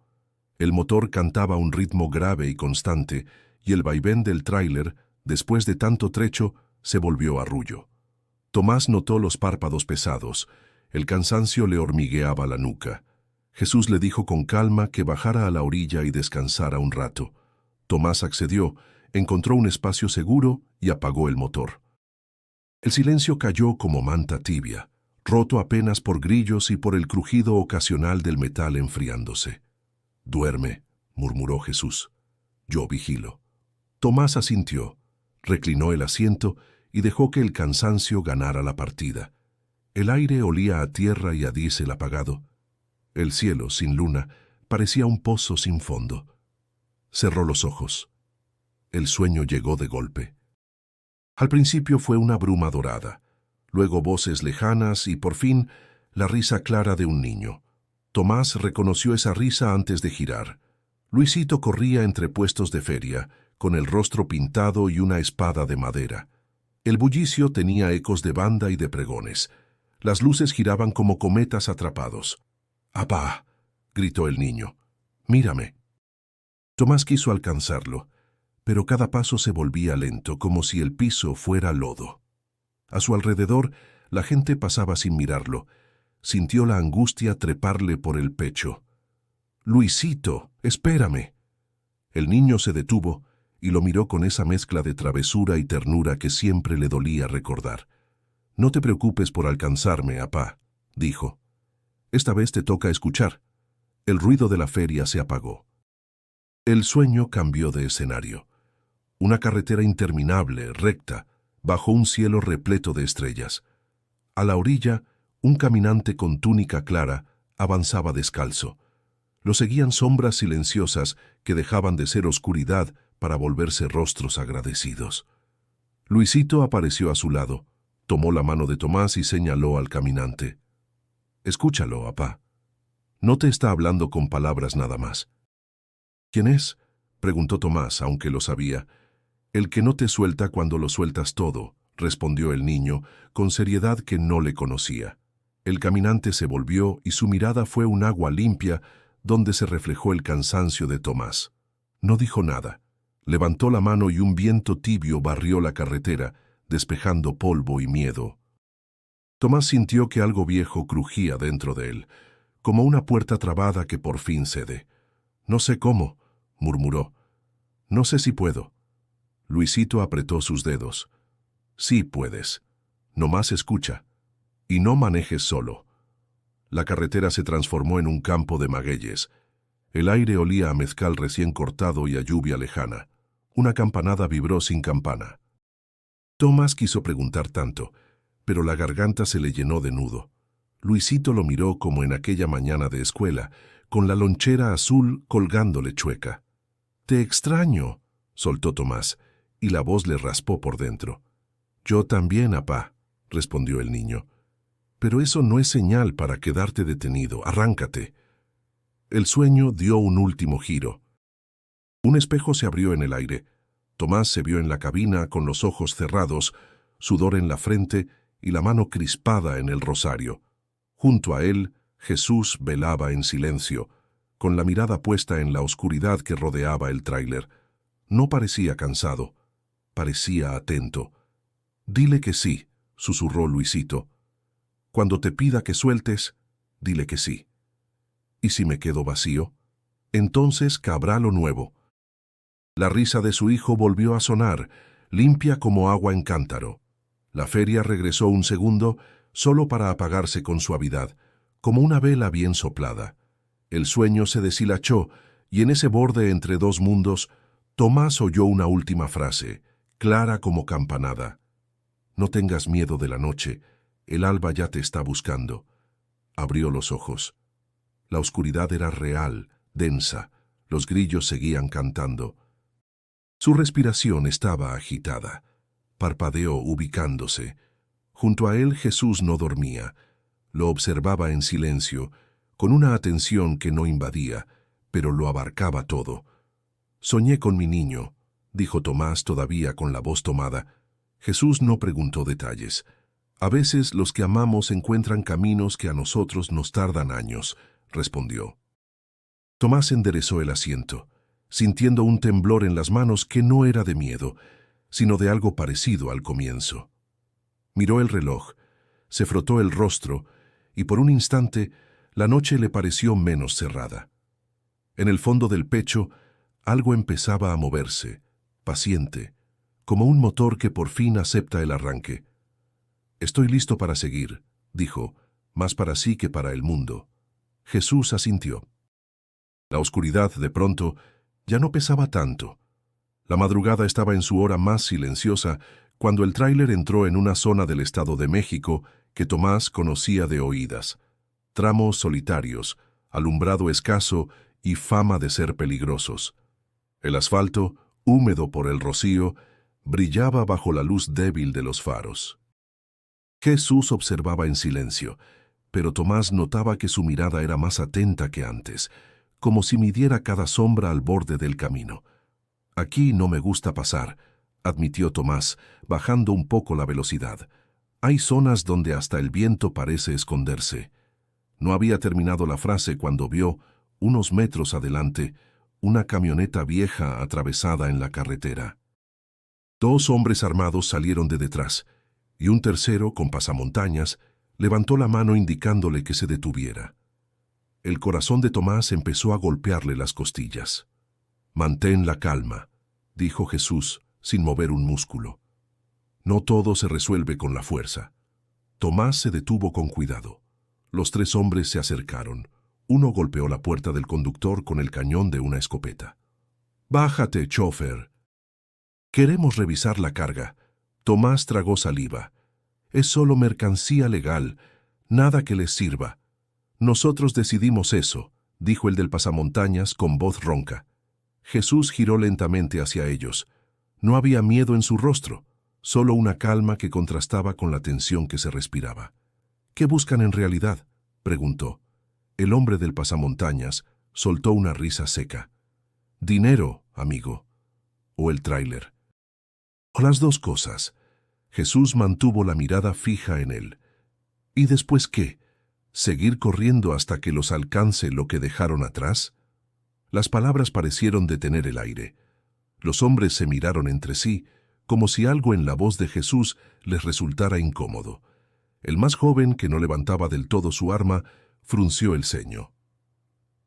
El motor cantaba un ritmo grave y constante, y el vaivén del tráiler, después de tanto trecho, se volvió arrullo. Tomás notó los párpados pesados. El cansancio le hormigueaba la nuca. Jesús le dijo con calma que bajara a la orilla y descansara un rato. Tomás accedió, encontró un espacio seguro y apagó el motor. El silencio cayó como manta tibia, roto apenas por grillos y por el crujido ocasional del metal enfriándose. «Duerme», murmuró Jesús. «Yo vigilo». Tomás asintió, reclinó el asiento y dejó que el cansancio ganara la partida. El aire olía a tierra y a diésel apagado. El cielo, sin luna, parecía un pozo sin fondo. Cerró los ojos. El sueño llegó de golpe. Al principio fue una bruma dorada, luego voces lejanas y, por fin, la risa clara de un niño. Tomás reconoció esa risa antes de girar. Luisito corría entre puestos de feria, con el rostro pintado y una espada de madera. El bullicio tenía ecos de banda y de pregones. Las luces giraban como cometas atrapados. «¡Apá!», gritó el niño. «Mírame». Tomás quiso alcanzarlo, pero cada paso se volvía lento, como si el piso fuera lodo. A su alrededor, la gente pasaba sin mirarlo. Sintió la angustia treparle por el pecho. «Luisito, espérame». El niño se detuvo y lo miró con esa mezcla de travesura y ternura que siempre le dolía recordar. «No te preocupes por alcanzarme, apá», dijo. «Esta vez te toca escuchar». El ruido de la feria se apagó. El sueño cambió de escenario. Una carretera interminable, recta, bajo un cielo repleto de estrellas. A la orilla, un caminante con túnica clara avanzaba descalzo. Lo seguían sombras silenciosas que dejaban de ser oscuridad para volverse rostros agradecidos. Luisito apareció a su lado, tomó la mano de Tomás y señaló al caminante. «Escúchalo, apá. No te está hablando con palabras nada más». «¿Quién es?», preguntó Tomás, aunque lo sabía. «El que no te suelta cuando lo sueltas todo», respondió el niño, con seriedad que no le conocía. El caminante se volvió y su mirada fue un agua limpia donde se reflejó el cansancio de Tomás. No dijo nada. Levantó la mano y un viento tibio barrió la carretera, despejando polvo y miedo. Tomás sintió que algo viejo crujía dentro de él, como una puerta trabada que por fin cede. «No sé cómo», murmuró. «No sé si puedo». Luisito apretó sus dedos. «Sí puedes. Nomás escucha. Y no manejes solo». La carretera se transformó en un campo de magueyes. El aire olía a mezcal recién cortado y a lluvia lejana. Una campanada vibró sin campana. Tomás quiso preguntar tanto, pero la garganta se le llenó de nudo. Luisito lo miró como en aquella mañana de escuela, con la lonchera azul colgándole chueca. «Te extraño», soltó Tomás, y la voz le raspó por dentro. «Yo también, apá», respondió el niño. «Pero eso no es señal para quedarte detenido. Arráncate». El sueño dio un último giro. Un espejo se abrió en el aire. Tomás se vio en la cabina con los ojos cerrados, sudor en la frente y la mano crispada en el rosario. Junto a él, Jesús velaba en silencio, con la mirada puesta en la oscuridad que rodeaba el tráiler. No parecía cansado, parecía atento. «Dile que sí», susurró Luisito. «Cuando te pida que sueltes, dile que sí». «¿Y si me quedo vacío? Entonces cabrá lo nuevo». La risa de su hijo volvió a sonar, limpia como agua en cántaro. La feria regresó un segundo, solo para apagarse con suavidad, como una vela bien soplada. El sueño se deshilachó, y en ese borde entre dos mundos, Tomás oyó una última frase, clara como campanada. No tengas miedo de la noche, el alba ya te está buscando. Abrió los ojos. La oscuridad era real, densa, los grillos seguían cantando. Su respiración estaba agitada. Parpadeó ubicándose. Junto a él Jesús no dormía. Lo observaba en silencio, con una atención que no invadía, pero lo abarcaba todo. «Soñé con mi niño», dijo Tomás todavía con la voz tomada. Jesús no preguntó detalles. «A veces los que amamos encuentran caminos que a nosotros nos tardan años», respondió. Tomás enderezó el asiento, sintiendo un temblor en las manos que no era de miedo, sino de algo parecido al comienzo. Miró el reloj, se frotó el rostro, y por un instante la noche le pareció menos cerrada. En el fondo del pecho, algo empezaba a moverse, paciente, como un motor que por fin acepta el arranque. «Estoy listo para seguir», dijo, más para sí que para el mundo. Jesús asintió. La oscuridad, de pronto, ya no pesaba tanto. La madrugada estaba en su hora más silenciosa cuando el tráiler entró en una zona del Estado de México que Tomás conocía de oídas. Tramos solitarios, alumbrado escaso y fama de ser peligrosos. El asfalto, húmedo por el rocío, brillaba bajo la luz débil de los faros. Jesús observaba en silencio, pero Tomás notaba que su mirada era más atenta que antes, como si midiera cada sombra al borde del camino. «Aquí no me gusta pasar», admitió Tomás, bajando un poco la velocidad. «Hay zonas donde hasta el viento parece esconderse». No había terminado la frase cuando vio, unos metros adelante, una camioneta vieja atravesada en la carretera. Dos hombres armados salieron de detrás, y un tercero, con pasamontañas, levantó la mano indicándole que se detuviera. El corazón de Tomás empezó a golpearle las costillas. «Mantén la calma», dijo Jesús, sin mover un músculo. «No todo se resuelve con la fuerza». Tomás se detuvo con cuidado. Los tres hombres se acercaron. Uno golpeó la puerta del conductor con el cañón de una escopeta. «Bájate, chófer». «Queremos revisar la carga». Tomás tragó saliva. «Es solo mercancía legal, nada que les sirva». «Nosotros decidimos eso», dijo el del pasamontañas con voz ronca. Jesús giró lentamente hacia ellos. No había miedo en su rostro, solo una calma que contrastaba con la tensión que se respiraba. «¿Qué buscan en realidad?», preguntó. El hombre del pasamontañas soltó una risa seca. «Dinero, amigo. O el tráiler. O las dos cosas». Jesús mantuvo la mirada fija en él. «¿Y después qué? ¿Seguir corriendo hasta que los alcance lo que dejaron atrás?». Las palabras parecieron detener el aire. Los hombres se miraron entre sí, como si algo en la voz de Jesús les resultara incómodo. El más joven, que no levantaba del todo su arma, frunció el ceño.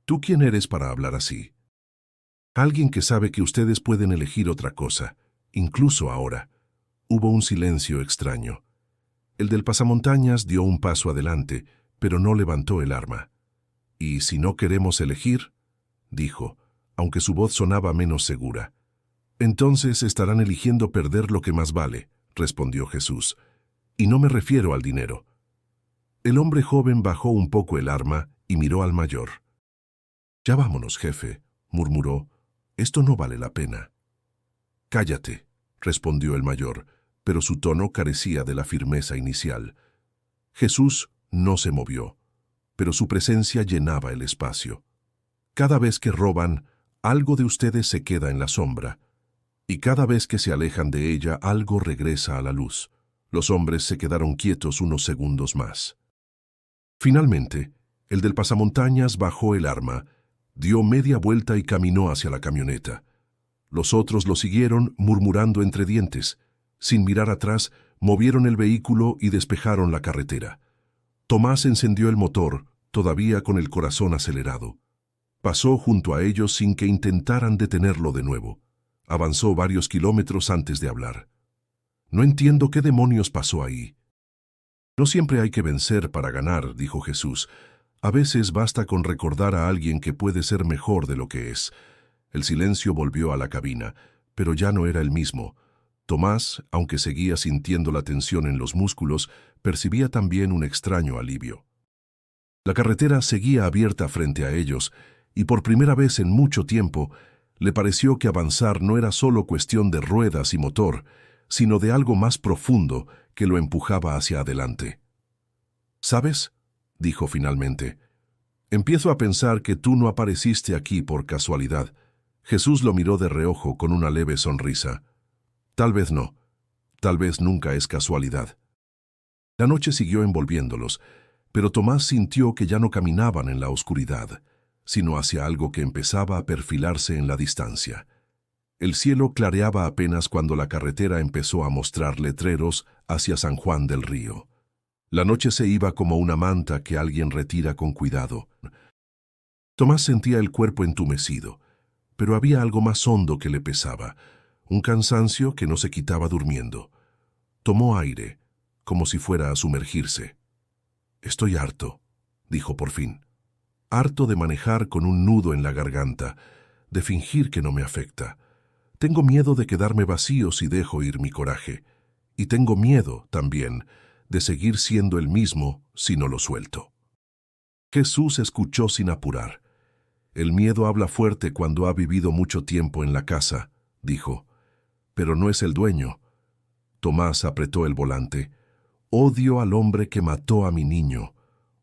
«¿Tú quién eres para hablar así?». «Alguien que sabe que ustedes pueden elegir otra cosa, incluso ahora». Hubo un silencio extraño. El del pasamontañas dio un paso adelante, pero no levantó el arma. «¿Y si no queremos elegir?», dijo, aunque su voz sonaba menos segura. «Entonces estarán eligiendo perder lo que más vale», respondió Jesús. «Y no me refiero al dinero». El hombre joven bajó un poco el arma y miró al mayor. «Ya vámonos, jefe», murmuró. «Esto no vale la pena». «Cállate», respondió el mayor, pero su tono carecía de la firmeza inicial. Jesús no se movió, pero su presencia llenaba el espacio. «Cada vez que roban, algo de ustedes se queda en la sombra, y cada vez que se alejan de ella, algo regresa a la luz». Los hombres se quedaron quietos unos segundos más. Finalmente, el del pasamontañas bajó el arma, dio media vuelta y caminó hacia la camioneta. Los otros lo siguieron, murmurando entre dientes. Sin mirar atrás, movieron el vehículo y despejaron la carretera. Tomás encendió el motor, todavía con el corazón acelerado. Pasó junto a ellos sin que intentaran detenerlo de nuevo. Avanzó varios kilómetros antes de hablar. No entiendo qué demonios pasó ahí. No siempre hay que vencer para ganar, dijo Jesús. A veces basta con recordar a alguien que puede ser mejor de lo que es. El silencio volvió a la cabina, pero ya no era el mismo. Tomás, aunque seguía sintiendo la tensión en los músculos, percibía también un extraño alivio. La carretera seguía abierta frente a ellos, y por primera vez en mucho tiempo, le pareció que avanzar no era solo cuestión de ruedas y motor, sino de algo más profundo que lo empujaba hacia adelante. ¿Sabes?, dijo finalmente, empiezo a pensar que tú no apareciste aquí por casualidad. Jesús lo miró de reojo con una leve sonrisa. Tal vez no, tal vez nunca es casualidad. La noche siguió envolviéndolos, pero Tomás sintió que ya no caminaban en la oscuridad, sino hacia algo que empezaba a perfilarse en la distancia. El cielo clareaba apenas cuando la carretera empezó a mostrar letreros hacia San Juan del Río. La noche se iba como una manta que alguien retira con cuidado. Tomás sentía el cuerpo entumecido, pero había algo más hondo que le pesaba, un cansancio que no se quitaba durmiendo. Tomó aire, como si fuera a sumergirse. «Estoy harto», dijo por fin. «Harto de manejar con un nudo en la garganta, de fingir que no me afecta. Tengo miedo de quedarme vacío si dejo ir mi coraje. Y tengo miedo, también, de seguir siendo el mismo si no lo suelto». Jesús escuchó sin apurar. «El miedo habla fuerte cuando ha vivido mucho tiempo en la casa», dijo. «Pero no es el dueño». Tomás apretó el volante. «Odio al hombre que mató a mi niño.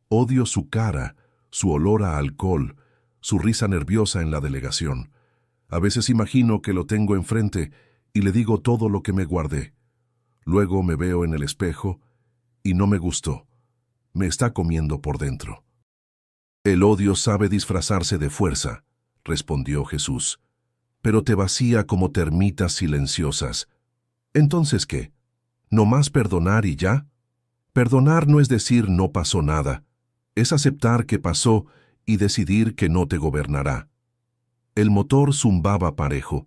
Odio su cara, su olor a alcohol, su risa nerviosa en la delegación. A veces imagino que lo tengo enfrente y le digo todo lo que me guardé. Luego me veo en el espejo y no me gustó. Me está comiendo por dentro». «El odio sabe disfrazarse de fuerza», respondió Jesús, «pero te vacía como termitas silenciosas. ¿Entonces qué? ¿No más perdonar y ya? Perdonar no es decir no pasó nada, es aceptar que pasó y decidir que no te gobernará». El motor zumbaba parejo.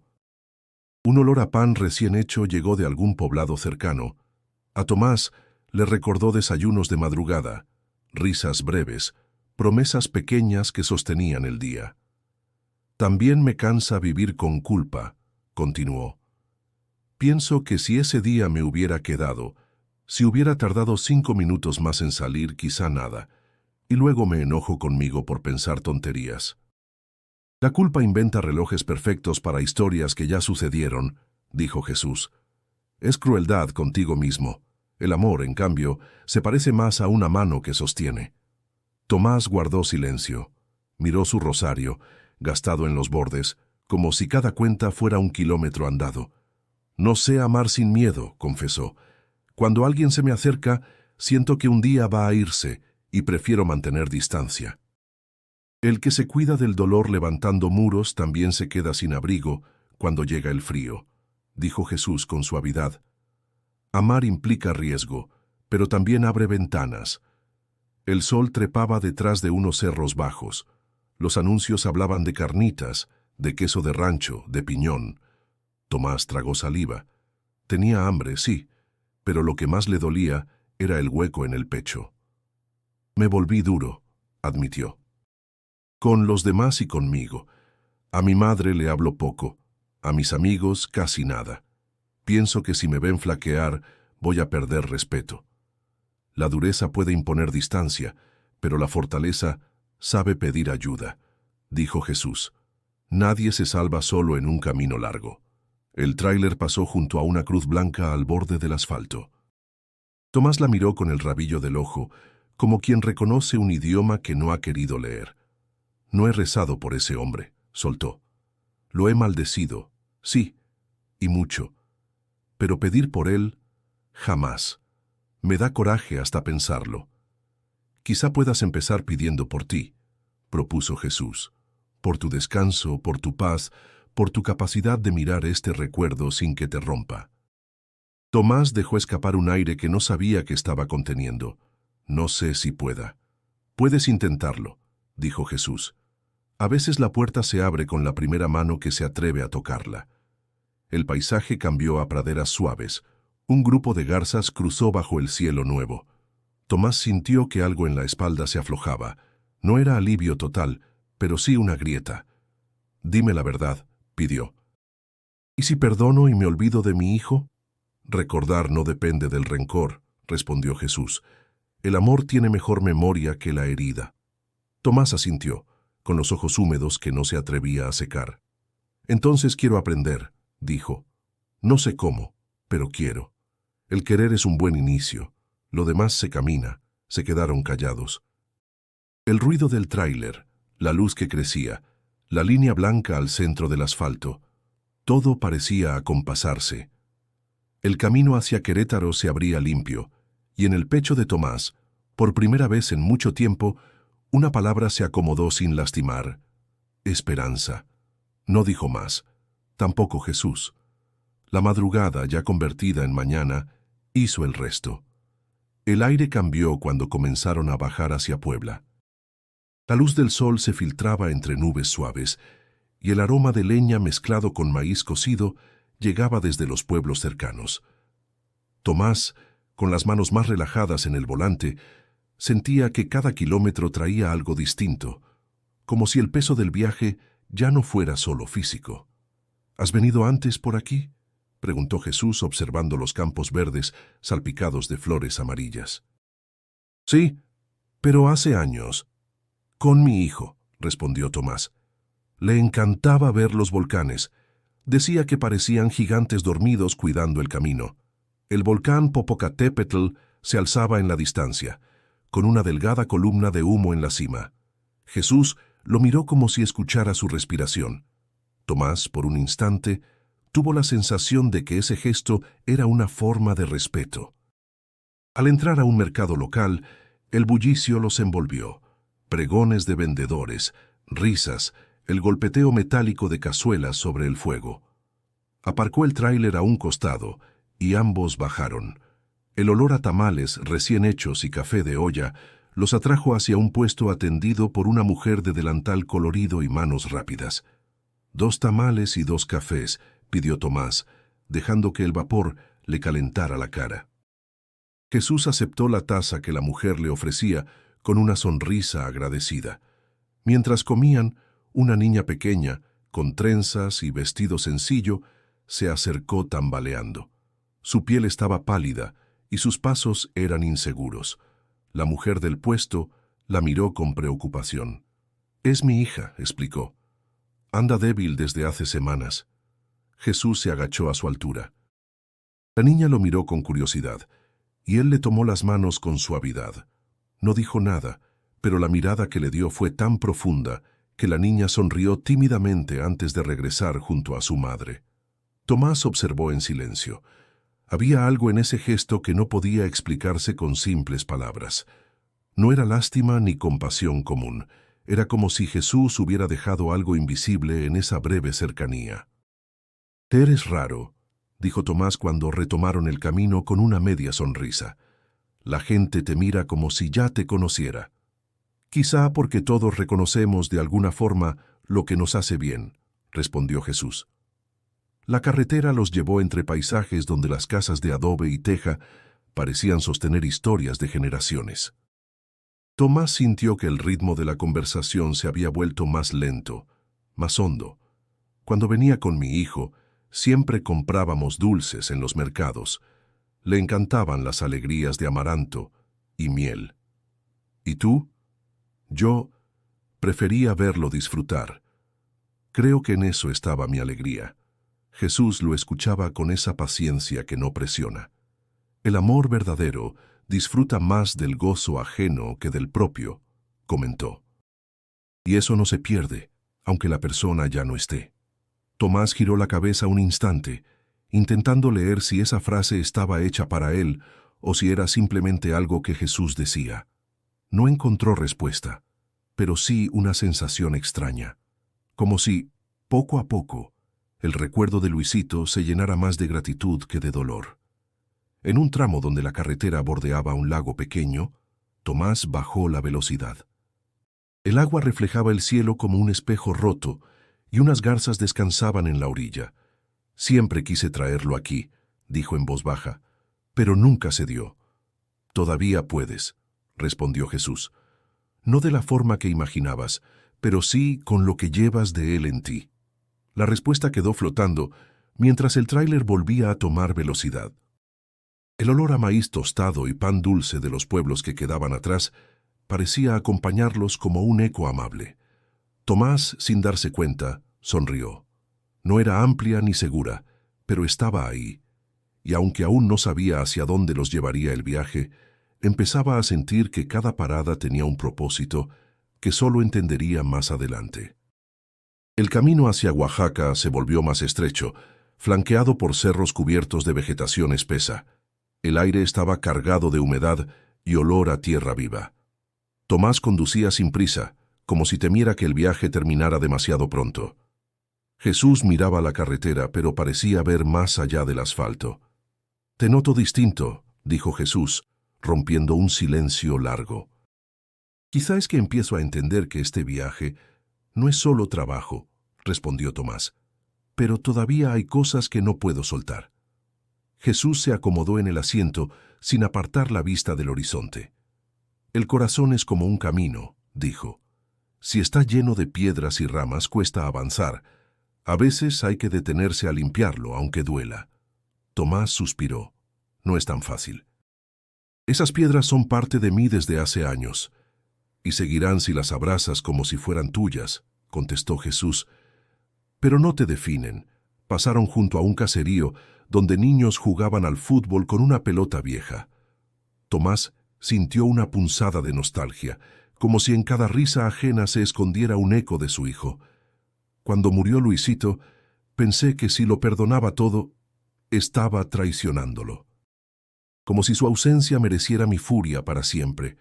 Un olor a pan recién hecho llegó de algún poblado cercano. A Tomás le recordó desayunos de madrugada, risas breves, promesas pequeñas que sostenían el día. «También me cansa vivir con culpa», continuó. «Pienso que si ese día me hubiera quedado, si hubiera tardado 5 minutos más en salir, quizá nada, y luego me enojo conmigo por pensar tonterías». «La culpa inventa relojes perfectos para historias que ya sucedieron», dijo Jesús. «Es crueldad contigo mismo. El amor, en cambio, se parece más a una mano que sostiene». Tomás guardó silencio. Miró su rosario, gastado en los bordes, como si cada cuenta fuera un kilómetro andado. «No sé amar sin miedo», confesó. «Cuando alguien se me acerca, siento que un día va a irse y prefiero mantener distancia». El que se cuida del dolor levantando muros también se queda sin abrigo cuando llega el frío, dijo Jesús con suavidad. Amar implica riesgo, pero también abre ventanas. El sol trepaba detrás de unos cerros bajos. Los anuncios hablaban de carnitas, de queso de rancho, de piñón. Tomás tragó saliva. Tenía hambre, sí, pero lo que más le dolía era el hueco en el pecho. «Me volví duro», admitió. «Con los demás y conmigo. A mi madre le hablo poco, a mis amigos casi nada. Pienso que si me ven flaquear, voy a perder respeto. La dureza puede imponer distancia, pero la fortaleza sabe pedir ayuda», dijo Jesús. «Nadie se salva solo en un camino largo». El tráiler pasó junto a una cruz blanca al borde del asfalto. Tomás la miró con el rabillo del ojo, como quien reconoce un idioma que no ha querido leer. «No he rezado por ese hombre», soltó. «Lo he maldecido, sí, y mucho. Pero pedir por él, jamás. Me da coraje hasta pensarlo». «Quizá puedas empezar pidiendo por ti», propuso Jesús. «Por tu descanso, por tu paz, por tu capacidad de mirar este recuerdo sin que te rompa». Tomás dejó escapar un aire que no sabía que estaba conteniendo. «No sé si pueda». «Puedes intentarlo», dijo Jesús. «A veces la puerta se abre con la primera mano que se atreve a tocarla». El paisaje cambió a praderas suaves. Un grupo de garzas cruzó bajo el cielo nuevo. Tomás sintió que algo en la espalda se aflojaba. No era alivio total, pero sí una grieta. «Dime la verdad», pidió. «¿Y si perdono y me olvido de mi hijo?» «Recordar no depende del rencor», respondió Jesús. «El amor tiene mejor memoria que la herida». Tomás asintió, con los ojos húmedos que no se atrevía a secar. «Entonces quiero aprender», dijo. «No sé cómo, pero quiero. El querer es un buen inicio. Lo demás se camina». Se quedaron callados. El ruido del tráiler, la luz que crecía, la línea blanca al centro del asfalto, todo parecía acompasarse. El camino hacia Querétaro se abría limpio, y en el pecho de Tomás, por primera vez en mucho tiempo, una palabra se acomodó sin lastimar: esperanza. No dijo más, tampoco Jesús. La madrugada, ya convertida en mañana, hizo el resto. El aire cambió cuando comenzaron a bajar hacia Puebla. La luz del sol se filtraba entre nubes suaves, y el aroma de leña mezclado con maíz cocido llegaba desde los pueblos cercanos. Tomás, con las manos más relajadas en el volante, sentía que cada kilómetro traía algo distinto, como si el peso del viaje ya no fuera solo físico. «¿Has venido antes por aquí?», preguntó Jesús observando los campos verdes salpicados de flores amarillas. «Sí, pero hace años. Con mi hijo», respondió Tomás. Le encantaba ver los volcanes. Decía que parecían gigantes dormidos cuidando el camino. El volcán Popocatépetl se alzaba en la distancia, con una delgada columna de humo en la cima. Jesús lo miró como si escuchara su respiración. Tomás, por un instante, tuvo la sensación de que ese gesto era una forma de respeto. Al entrar a un mercado local, el bullicio los envolvió. Pregones de vendedores, risas, el golpeteo metálico de cazuelas sobre el fuego. Aparcó el tráiler a un costado y ambos bajaron. El olor a tamales recién hechos y café de olla los atrajo hacia un puesto atendido por una mujer de delantal colorido y manos rápidas. «2 tamales y 2 cafés», pidió Tomás, dejando que el vapor le calentara la cara. Jesús aceptó la taza que la mujer le ofrecía con una sonrisa agradecida. Mientras comían, una niña pequeña, con trenzas y vestido sencillo, se acercó tambaleando. Su piel estaba pálida y sus pasos eran inseguros. La mujer del puesto la miró con preocupación. «Es mi hija», explicó. «Anda débil desde hace semanas». Jesús se agachó a su altura. La niña lo miró con curiosidad, y él le tomó las manos con suavidad. No dijo nada, pero la mirada que le dio fue tan profunda que la niña sonrió tímidamente antes de regresar junto a su madre. Tomás observó en silencio. Había algo en ese gesto que no podía explicarse con simples palabras. No era lástima ni compasión común. Era como si Jesús hubiera dejado algo invisible en esa breve cercanía. «Eres raro», dijo Tomás cuando retomaron el camino con una media sonrisa. «La gente te mira como si ya te conociera». «Quizá porque todos reconocemos de alguna forma lo que nos hace bien», respondió Jesús. La carretera los llevó entre paisajes donde las casas de adobe y teja parecían sostener historias de generaciones. Tomás sintió que el ritmo de la conversación se había vuelto más lento, más hondo. «Cuando venía con mi hijo, siempre comprábamos dulces en los mercados. Le encantaban las alegrías de amaranto y miel. ¿Y tú?» «Yo prefería verlo disfrutar. Creo que en eso estaba mi alegría». Jesús lo escuchaba con esa paciencia que no presiona. «El amor verdadero disfruta más del gozo ajeno que del propio», comentó. «Y eso no se pierde, aunque la persona ya no esté». Tomás giró la cabeza un instante, intentando leer si esa frase estaba hecha para él o si era simplemente algo que Jesús decía. No encontró respuesta, pero sí una sensación extraña, como si, poco a poco, el recuerdo de Luisito se llenara más de gratitud que de dolor. En un tramo donde la carretera bordeaba un lago pequeño, Tomás bajó la velocidad. El agua reflejaba el cielo como un espejo roto y unas garzas descansaban en la orilla. Siempre quise traerlo aquí, dijo en voz baja, pero nunca se dio. Todavía puedes, respondió Jesús. No de la forma que imaginabas, pero sí con lo que llevas de él en ti. La respuesta quedó flotando mientras el tráiler volvía a tomar velocidad. El olor a maíz tostado y pan dulce de los pueblos que quedaban atrás parecía acompañarlos como un eco amable. Tomás, sin darse cuenta, sonrió. No era amplia ni segura, pero estaba ahí, y aunque aún no sabía hacia dónde los llevaría el viaje, empezaba a sentir que cada parada tenía un propósito que solo entendería más adelante. El camino hacia Oaxaca se volvió más estrecho, flanqueado por cerros cubiertos de vegetación espesa. El aire estaba cargado de humedad y olor a tierra viva. Tomás conducía sin prisa, como si temiera que el viaje terminara demasiado pronto. Jesús miraba la carretera, pero parecía ver más allá del asfalto. «Te noto distinto», dijo Jesús, rompiendo un silencio largo. «Quizá es que empiezo a entender que este viaje no es solo trabajo», respondió Tomás, «pero todavía hay cosas que no puedo soltar». Jesús se acomodó en el asiento sin apartar la vista del horizonte. «El corazón es como un camino», dijo. «Si está lleno de piedras y ramas, cuesta avanzar. A veces hay que detenerse a limpiarlo, aunque duela». Tomás suspiró. «No es tan fácil». «Esas piedras son parte de mí desde hace años, y seguirán si las abrazas como si fueran tuyas», contestó Jesús. «Pero no te definen». Pasaron junto a un caserío donde niños jugaban al fútbol con una pelota vieja. Tomás sintió una punzada de nostalgia, como si en cada risa ajena se escondiera un eco de su hijo. «Cuando murió Luisito, pensé que si lo perdonaba todo, estaba traicionándolo. Como si su ausencia mereciera mi furia para siempre.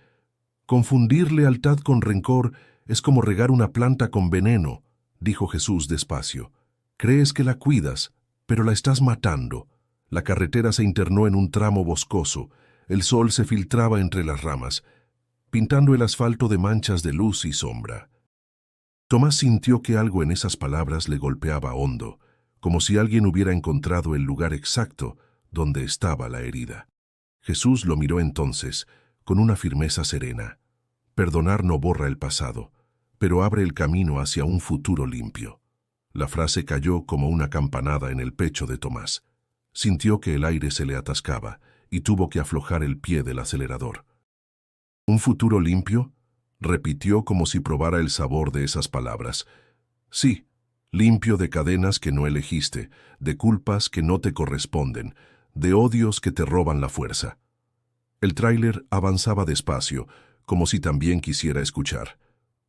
Confundir lealtad con rencor es como regar una planta con veneno», dijo Jesús despacio. «Crees que la cuidas, pero la estás matando». La carretera se internó en un tramo boscoso. El sol se filtraba entre las ramas, pintando el asfalto de manchas de luz y sombra. Tomás sintió que algo en esas palabras le golpeaba hondo, como si alguien hubiera encontrado el lugar exacto donde estaba la herida. Jesús lo miró entonces, con una firmeza serena. «Perdonar no borra el pasado, pero abre el camino hacia un futuro limpio». La frase cayó como una campanada en el pecho de Tomás. Sintió que el aire se le atascaba y tuvo que aflojar el pie del acelerador. «¿Un futuro limpio?», repitió como si probara el sabor de esas palabras. «Sí, limpio de cadenas que no elegiste, de culpas que no te corresponden, de odios que te roban la fuerza». El tráiler avanzaba despacio, como si también quisiera escuchar.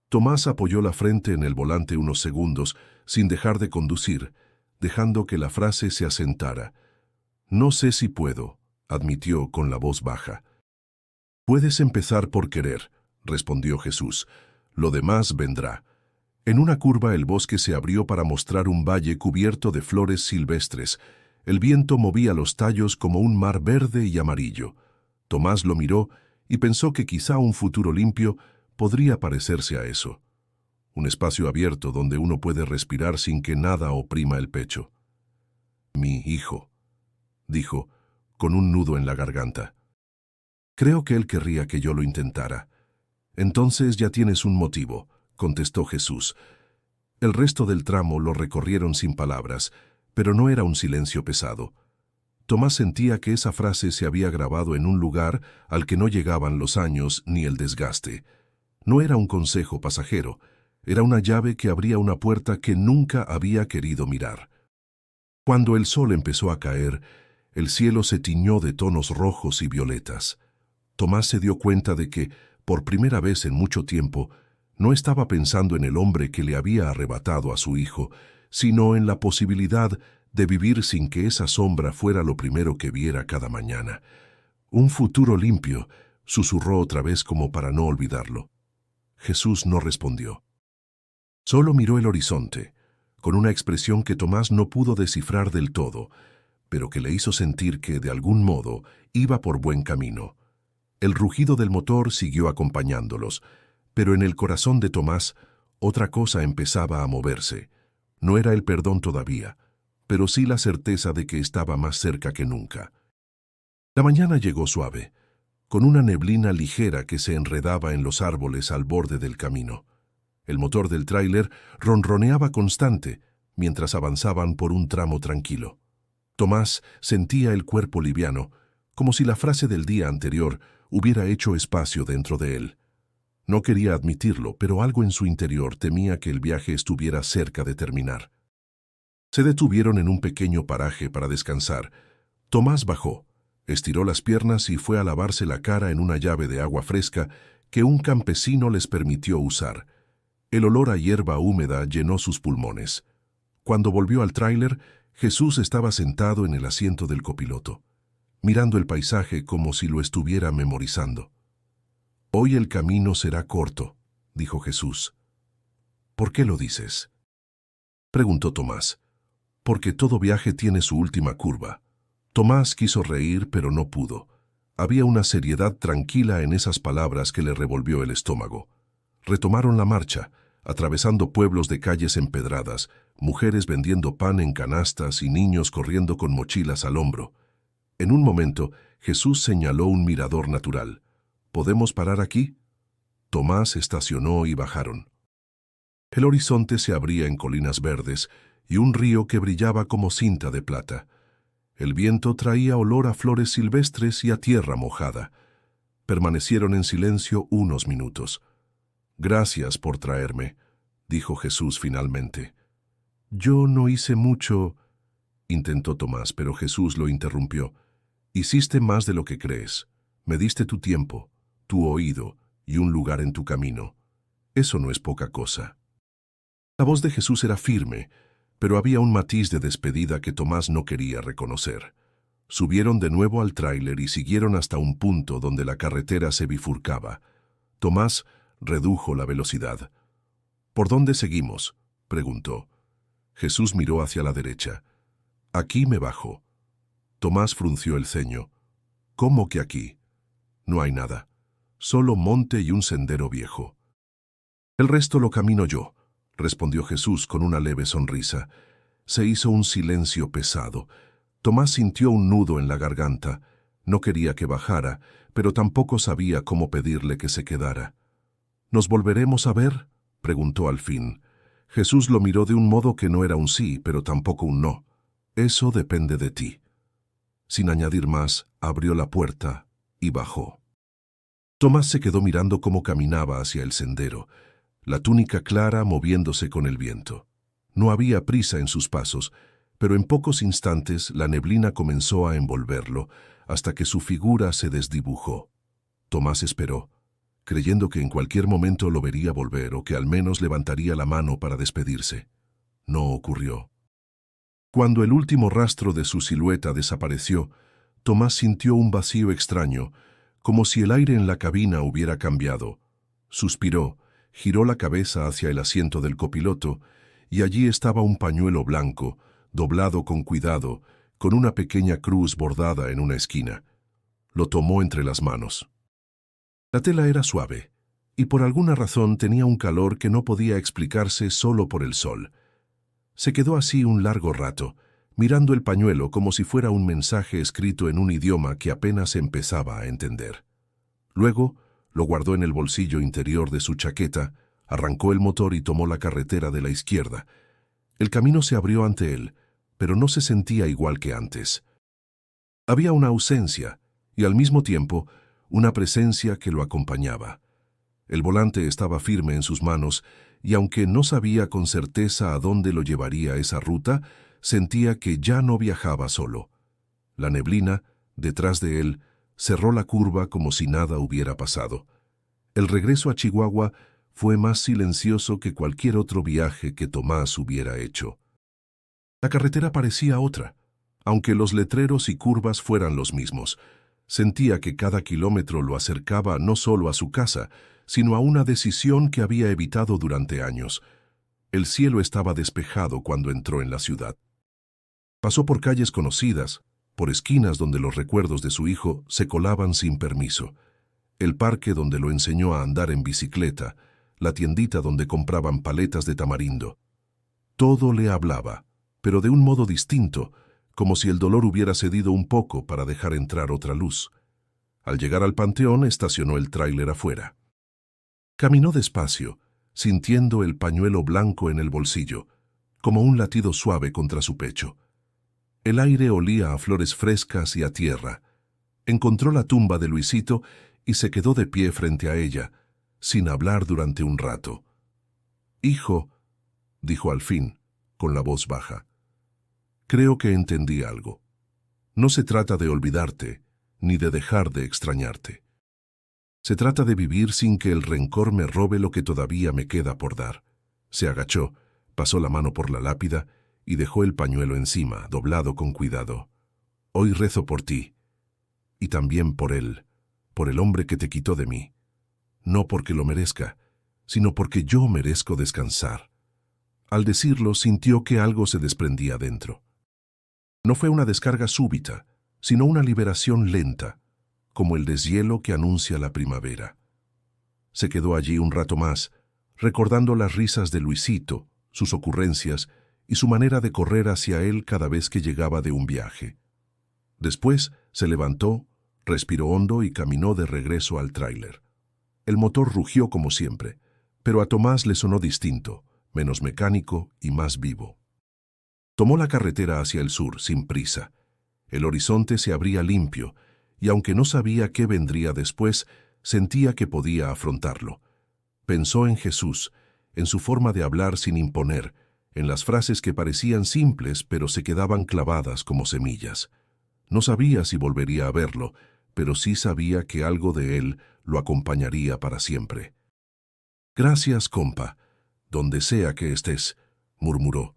Tomás apoyó la frente en el volante unos segundos, sin dejar de conducir, dejando que la frase se asentara. «No sé si puedo», admitió con la voz baja. «Puedes empezar por querer», respondió Jesús. «Lo demás vendrá». En una curva el bosque se abrió para mostrar un valle cubierto de flores silvestres. El viento movía los tallos como un mar verde y amarillo. Tomás lo miró y pensó que quizá un futuro limpio podría parecerse a eso. Un espacio abierto donde uno puede respirar sin que nada oprima el pecho. «Mi hijo», dijo, con un nudo en la garganta. «Creo que él querría que yo lo intentara». «Entonces ya tienes un motivo», contestó Jesús. El resto del tramo lo recorrieron sin palabras, pero no era un silencio pesado. Tomás sentía que esa frase se había grabado en un lugar al que no llegaban los años ni el desgaste. No era un consejo pasajero, era una llave que abría una puerta que nunca había querido mirar. Cuando el sol empezó a caer, el cielo se tiñó de tonos rojos y violetas. Tomás se dio cuenta de que, por primera vez en mucho tiempo, no estaba pensando en el hombre que le había arrebatado a su hijo, sino en la posibilidad de vivir sin que esa sombra fuera lo primero que viera cada mañana. «Un futuro limpio», susurró otra vez como para no olvidarlo. Jesús no respondió. Solo miró el horizonte, con una expresión que Tomás no pudo descifrar del todo, pero que le hizo sentir que, de algún modo, iba por buen camino. El rugido del motor siguió acompañándolos, pero en el corazón de Tomás otra cosa empezaba a moverse. No era el perdón todavía, pero sí la certeza de que estaba más cerca que nunca. La mañana llegó suave, con una neblina ligera que se enredaba en los árboles al borde del camino. El motor del tráiler ronroneaba constante mientras avanzaban por un tramo tranquilo. Tomás sentía el cuerpo liviano, como si la frase del día anterior hubiera hecho espacio dentro de él. No quería admitirlo, pero algo en su interior temía que el viaje estuviera cerca de terminar. Se detuvieron en un pequeño paraje para descansar. Tomás bajó, estiró las piernas y fue a lavarse la cara en una llave de agua fresca que un campesino les permitió usar. El olor a hierba húmeda llenó sus pulmones. Cuando volvió al tráiler, Jesús estaba sentado en el asiento del copiloto, mirando el paisaje como si lo estuviera memorizando. «Hoy el camino será corto», dijo Jesús. «¿Por qué lo dices?», preguntó Tomás. «Porque todo viaje tiene su última curva». Tomás quiso reír, pero no pudo. Había una seriedad tranquila en esas palabras que le revolvió el estómago. Retomaron la marcha, atravesando pueblos de calles empedradas, mujeres vendiendo pan en canastas y niños corriendo con mochilas al hombro. En un momento, Jesús señaló un mirador natural. «¿Podemos parar aquí?». Tomás estacionó y bajaron. El horizonte se abría en colinas verdes y un río que brillaba como cinta de plata. El viento traía olor a flores silvestres y a tierra mojada. Permanecieron en silencio unos minutos. «Gracias por traerme», dijo Jesús finalmente. «Yo no hice mucho», intentó Tomás, pero Jesús lo interrumpió. «Hiciste más de lo que crees. Me diste tu tiempo, tu oído y un lugar en tu camino. Eso no es poca cosa». La voz de Jesús era firme, pero había un matiz de despedida que Tomás no quería reconocer. Subieron de nuevo al tráiler y siguieron hasta un punto donde la carretera se bifurcaba. Tomás redujo la velocidad. «¿Por dónde seguimos?», preguntó. Jesús miró hacia la derecha. «Aquí me bajo». Tomás frunció el ceño. «¿Cómo que aquí?». «No hay nada. Solo monte y un sendero viejo». «El resto lo camino yo», respondió Jesús con una leve sonrisa. Se hizo un silencio pesado. Tomás sintió un nudo en la garganta. No quería que bajara, pero tampoco sabía cómo pedirle que se quedara. «¿Nos volveremos a ver?», preguntó al fin. Jesús lo miró de un modo que no era un sí, pero tampoco un no. «Eso depende de ti». Sin añadir más, abrió la puerta y bajó. Tomás se quedó mirando cómo caminaba hacia el sendero, la túnica clara moviéndose con el viento. No había prisa en sus pasos, pero en pocos instantes la neblina comenzó a envolverlo, hasta que su figura se desdibujó. Tomás esperó, creyendo que en cualquier momento lo vería volver o que al menos levantaría la mano para despedirse. No ocurrió. Cuando el último rastro de su silueta desapareció, Tomás sintió un vacío extraño, como si el aire en la cabina hubiera cambiado. Suspiró, giró la cabeza hacia el asiento del copiloto, y allí estaba un pañuelo blanco, doblado con cuidado, con una pequeña cruz bordada en una esquina. Lo tomó entre las manos. La tela era suave, y por alguna razón tenía un calor que no podía explicarse solo por el sol. Se quedó así un largo rato, mirando el pañuelo como si fuera un mensaje escrito en un idioma que apenas empezaba a entender. Luego, lo guardó en el bolsillo interior de su chaqueta, arrancó el motor y tomó la carretera de la izquierda. El camino se abrió ante él, pero no se sentía igual que antes. Había una ausencia, y al mismo tiempo, una presencia que lo acompañaba. El volante estaba firme en sus manos, y aunque no sabía con certeza a dónde lo llevaría esa ruta, sentía que ya no viajaba solo. La neblina, detrás de él, cerró la curva como si nada hubiera pasado. El regreso a Chihuahua fue más silencioso que cualquier otro viaje que Tomás hubiera hecho. La carretera parecía otra, aunque los letreros y curvas fueran los mismos. Sentía que cada kilómetro lo acercaba no solo a su casa, sino a una decisión que había evitado durante años. El cielo estaba despejado cuando entró en la ciudad. Pasó por calles conocidas, por esquinas donde los recuerdos de su hijo se colaban sin permiso. El parque donde lo enseñó a andar en bicicleta, la tiendita donde compraban paletas de tamarindo. Todo le hablaba, pero de un modo distinto, como si el dolor hubiera cedido un poco para dejar entrar otra luz. Al llegar al panteón, estacionó el tráiler afuera. Caminó despacio, sintiendo el pañuelo blanco en el bolsillo, como un latido suave contra su pecho. El aire olía a flores frescas y a tierra. Encontró la tumba de Luisito y se quedó de pie frente a ella, sin hablar durante un rato. «Hijo», dijo al fin, con la voz baja, «creo que entendí algo. No se trata de olvidarte, ni de dejar de extrañarte. Se trata de vivir sin que el rencor me robe lo que todavía me queda por dar». Se agachó, pasó la mano por la lápida y dejó el pañuelo encima, doblado con cuidado. «Hoy rezo por ti, y también por él, por el hombre que te quitó de mí. No porque lo merezca, sino porque yo merezco descansar». Al decirlo, sintió que algo se desprendía dentro. No fue una descarga súbita, sino una liberación lenta, como el deshielo que anuncia la primavera. Se quedó allí un rato más, recordando las risas de Luisito, sus ocurrencias y su manera de correr hacia él cada vez que llegaba de un viaje. Después se levantó, respiró hondo y caminó de regreso al tráiler. El motor rugió como siempre, pero a Tomás le sonó distinto, menos mecánico y más vivo. Tomó la carretera hacia el sur, sin prisa. El horizonte se abría limpio, y aunque no sabía qué vendría después, sentía que podía afrontarlo. Pensó en Jesús, en su forma de hablar sin imponer, en las frases que parecían simples pero se quedaban clavadas como semillas. No sabía si volvería a verlo, pero sí sabía que algo de él lo acompañaría para siempre. «Gracias, compa, donde sea que estés», murmuró.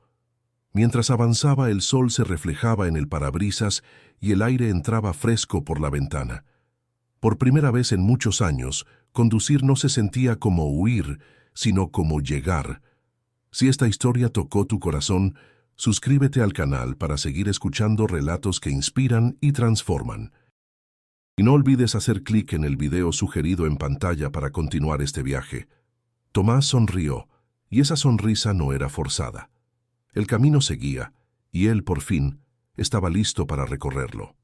Mientras avanzaba, el sol se reflejaba en el parabrisas y el aire entraba fresco por la ventana. Por primera vez en muchos años, conducir no se sentía como huir, sino como llegar. Si esta historia tocó tu corazón, suscríbete al canal para seguir escuchando relatos que inspiran y transforman. Y no olvides hacer clic en el video sugerido en pantalla para continuar este viaje. Tomás sonrió, y esa sonrisa no era forzada. El camino seguía, y él, por fin, estaba listo para recorrerlo.